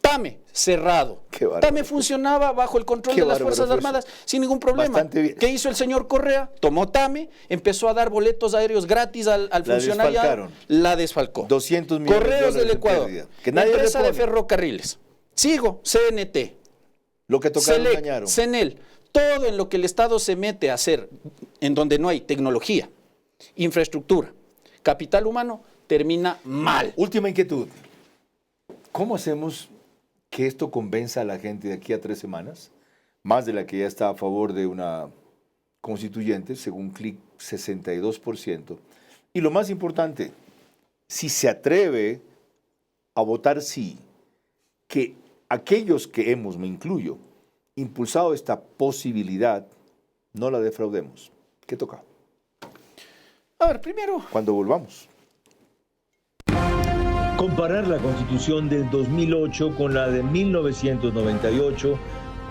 TAME, cerrado. TAME funcionaba bajo el control de las Fuerzas Armadas sin ningún problema. ¿Qué hizo el señor Correa? Tomó TAME, empezó a dar boletos aéreos gratis al funcionariado. La desfalcó. 200 millones Correos del Ecuador. Que nadie Empresa de ferrocarriles. Sigo, CNT. Lo que tocaron Selec, dañaron. CENEL. Todo en lo que el Estado se mete a hacer, en donde no hay tecnología, infraestructura, capital humano, termina mal. Última inquietud. ¿Cómo hacemos que esto convenza a la gente de aquí a 3 semanas? más de la que ya está a favor de una constituyente, según Click 62%. Y lo más importante, si se atreve a votar sí, que aquellos que hemos, me incluyo, impulsado esta posibilidad, no la defraudemos. ¿Qué toca? A ver, primero, cuando volvamos. Comparar la Constitución del 2008 con la de 1998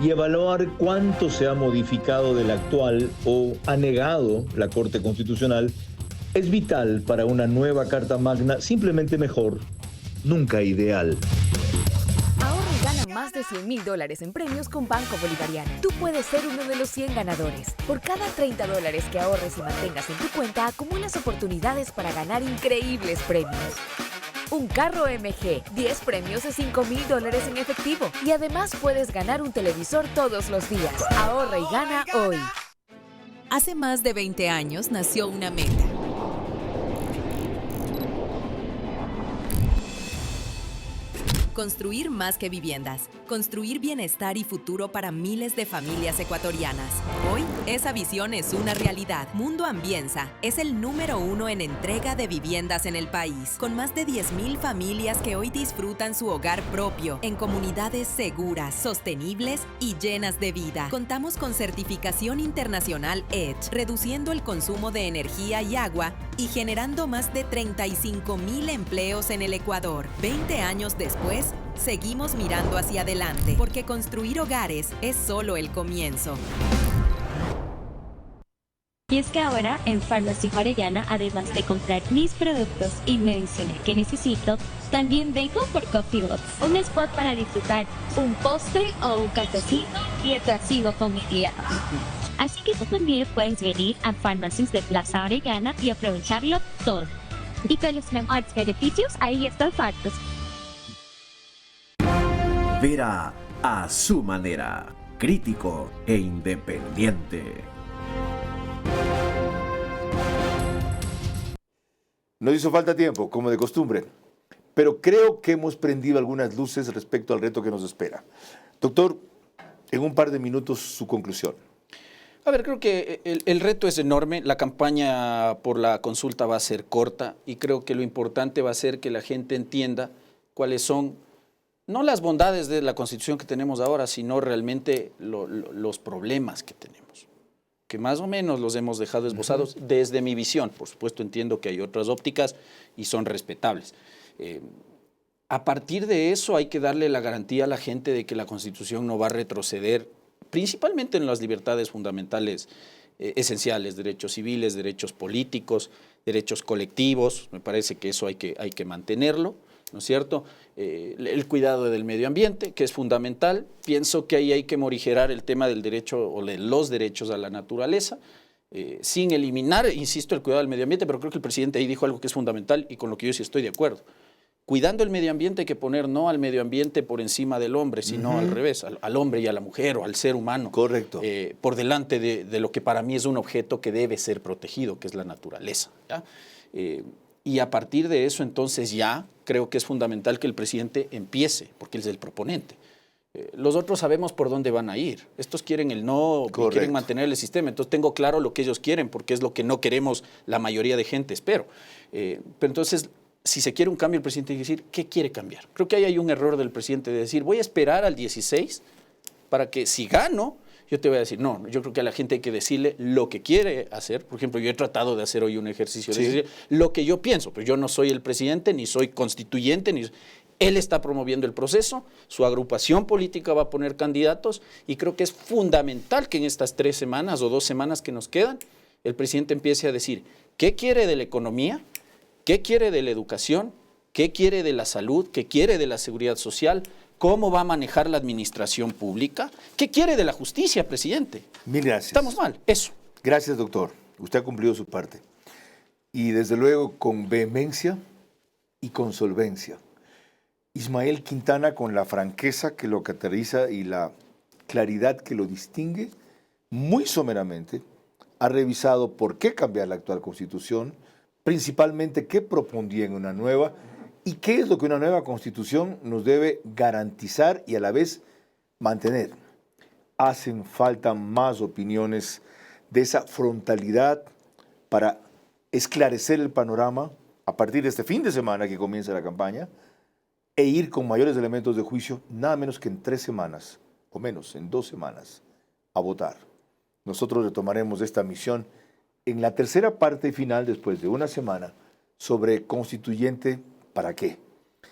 y evaluar cuánto se ha modificado de la actual o ha negado la Corte Constitucional es vital para una nueva Carta Magna, simplemente mejor, nunca ideal. Ahorra y gana más de $100,000 en premios con Banco Bolivariano. Tú puedes ser uno de los 100 ganadores. Por cada $30 que ahorres y mantengas en tu cuenta, acumulas oportunidades para ganar increíbles premios. Un carro MG, 10 premios de $5,000 en efectivo. Y además puedes ganar un televisor todos los días. Ahorra y gana hoy. Hace más de 20 años nació una meta. Construir más que viviendas. Construir bienestar y futuro para miles de familias ecuatorianas. Hoy, esa visión es una realidad. Mundo Ambienza es el número 1 en entrega de viviendas en el país, con más de 10,000 familias que hoy disfrutan su hogar propio, en comunidades seguras, sostenibles y llenas de vida. Contamos con certificación internacional EDGE, reduciendo el consumo de energía y agua y generando más de 35,000 empleos en el Ecuador. 20 años después, seguimos mirando hacia adelante, porque construir hogares es solo el comienzo. Y es que ahora en Farmacia Orellana, además de comprar mis productos y medicina que necesito, también vengo por Coffee Box, un spot para disfrutar un postre o un cafecito mientras sigo con mi día. Así que tú también puedes venir a Farmacias de Plaza Orellana y aprovecharlo todo. Y con los mejores beneficios, ahí están Fartos. Vera a su manera, crítico e independiente. Nos hizo falta tiempo, como de costumbre, pero creo que hemos prendido algunas luces respecto al reto que nos espera. Doctor, en un par de minutos su conclusión. A ver, creo que el reto es enorme, la campaña por la consulta va a ser corta y creo que lo importante va a ser que la gente entienda cuáles son, no las bondades de la Constitución que tenemos ahora, sino realmente los problemas que tenemos, que más o menos los hemos dejado esbozados desde mi visión. Por supuesto entiendo que hay otras ópticas y son respetables. A partir de eso hay que darle la garantía a la gente de que la Constitución no va a retroceder, principalmente en las libertades fundamentales esenciales, derechos civiles, derechos políticos, derechos colectivos. Me parece que eso hay que mantenerlo, ¿no es cierto? El cuidado del medio ambiente, que es fundamental. Pienso que ahí hay que morigerar el tema del derecho o de los derechos a la naturaleza, sin eliminar, insisto, el cuidado del medio ambiente, pero creo que el presidente ahí dijo algo que es fundamental y con lo que yo sí estoy de acuerdo. Cuidando el medio ambiente hay que poner no al medio ambiente por encima del hombre, sino al revés, al hombre y a la mujer o al ser humano. Correcto. Por delante de lo que para mí es un objeto que debe ser protegido, que es la naturaleza, ¿ya? Y a partir de eso, entonces ya creo que es fundamental que el presidente empiece, porque él es el proponente. Los otros sabemos por dónde van a ir. Estos quieren el no, quieren mantener el sistema. Entonces tengo claro lo que ellos quieren, porque es lo que no queremos la mayoría de gente, espero. Pero entonces, si se quiere un cambio, el presidente tiene que decir, ¿qué quiere cambiar? Creo que ahí hay un error del presidente de decir, voy a esperar al 16 para que si gano, yo te voy a decir, no, yo creo que a la gente hay que decirle lo que quiere hacer. Por ejemplo, yo he tratado de hacer hoy un ejercicio de decir lo que yo pienso, pero yo no soy el presidente, ni soy constituyente, ni... Él está promoviendo el proceso, su agrupación política va a poner candidatos y creo que es fundamental que en estas 3 semanas o 2 semanas que nos quedan, el presidente empiece a decir qué quiere de la economía, qué quiere de la educación, qué quiere de la salud, qué quiere de la seguridad social, cómo va a manejar la administración pública, qué quiere de la justicia, presidente. Mil gracias. Estamos mal, eso. Gracias, doctor. Usted ha cumplido su parte. Y desde luego con vehemencia y con solvencia. Ismael Quintana, con la franqueza que lo caracteriza y la claridad que lo distingue, muy someramente ha revisado por qué cambiar la actual Constitución, principalmente qué propondría en una nueva y qué es lo que una nueva Constitución nos debe garantizar y a la vez mantener. hacen falta más opiniones de esa frontalidad para esclarecer el panorama a partir de este fin de semana que comienza la campaña e ir con mayores elementos de juicio, nada menos que en 3 semanas, o menos, en 2 semanas, a votar. Nosotros retomaremos esta misión en la tercera parte final, después de 1 semana, sobre constituyente, ¿para qué?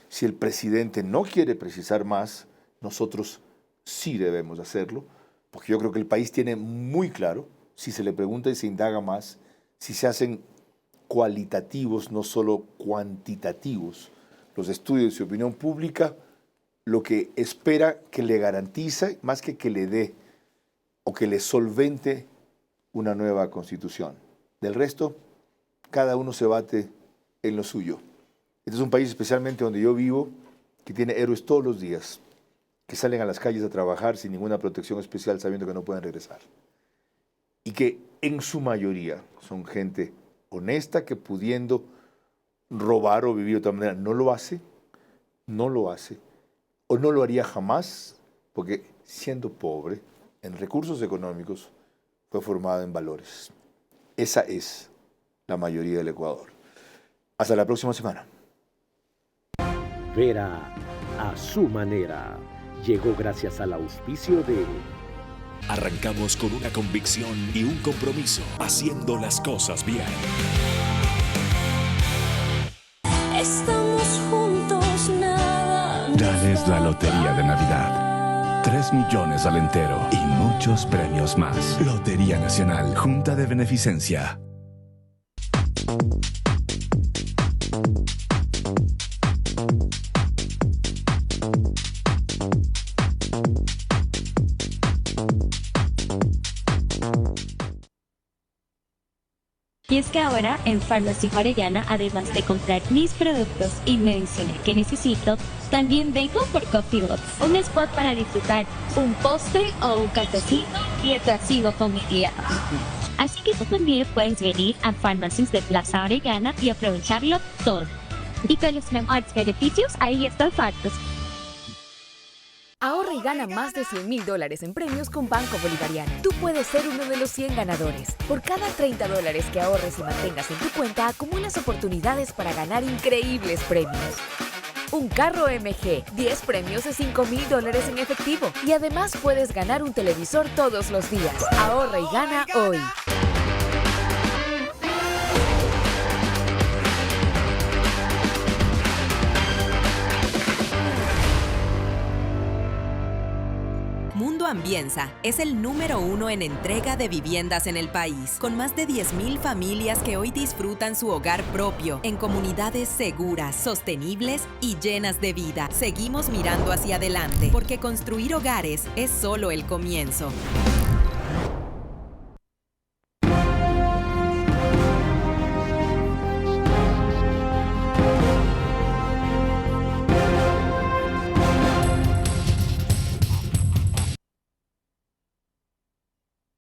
Si el presidente no quiere precisar más, nosotros sí debemos hacerlo, porque yo creo que el país tiene muy claro, si se le pregunta y se indaga más, si se hacen cualitativos, no solo cuantitativos, los estudios de opinión pública, lo que espera que le garantice, más que le dé o que le solvente una nueva constitución. Del resto, cada uno se bate en lo suyo. Este es un país, especialmente donde yo vivo, que tiene héroes todos los días, que salen a las calles a trabajar sin ninguna protección especial, sabiendo que no pueden regresar. Y que en su mayoría son gente honesta que, pudiendo robar o vivir de otra manera, no lo hace, o no lo haría jamás, porque siendo pobre, en recursos económicos, fue formado en valores. Esa es la mayoría del Ecuador. Hasta la próxima semana. Vera a su manera. Llegó gracias al auspicio de... Arrancamos con una convicción y un compromiso, haciendo las cosas bien. Estamos juntos, nada. Dales la lotería de Navidad. 3 millones al entero y muchos premios más. Lotería Nacional, Junta de Beneficencia. Y es que ahora en Farmacia Orellana, además de comprar mis productos y medicina que necesito, también vengo por Coffee Box, un spot para disfrutar un postre o un cafecito mientras sigo con mi día. Así que tú también puedes venir a Farmacias de Plaza Orellana y aprovecharlo todo. Y con los mejores beneficios, ahí están Fartos. Ahorra y gana más de $100,000 en premios con Banco Bolivariano. Tú puedes ser uno de los 100 ganadores. Por cada $30 que ahorres y mantengas en tu cuenta, acumulas oportunidades para ganar increíbles premios. Un carro MG, 10 premios de $5,000 en efectivo. Y además puedes ganar un televisor todos los días. Ahorra y gana hoy. Mundo Ambienza es el número 1 en entrega de viviendas en el país, con más de 10,000 familias que hoy disfrutan su hogar propio, en comunidades seguras, sostenibles y llenas de vida. Seguimos mirando hacia adelante, porque construir hogares es solo el comienzo.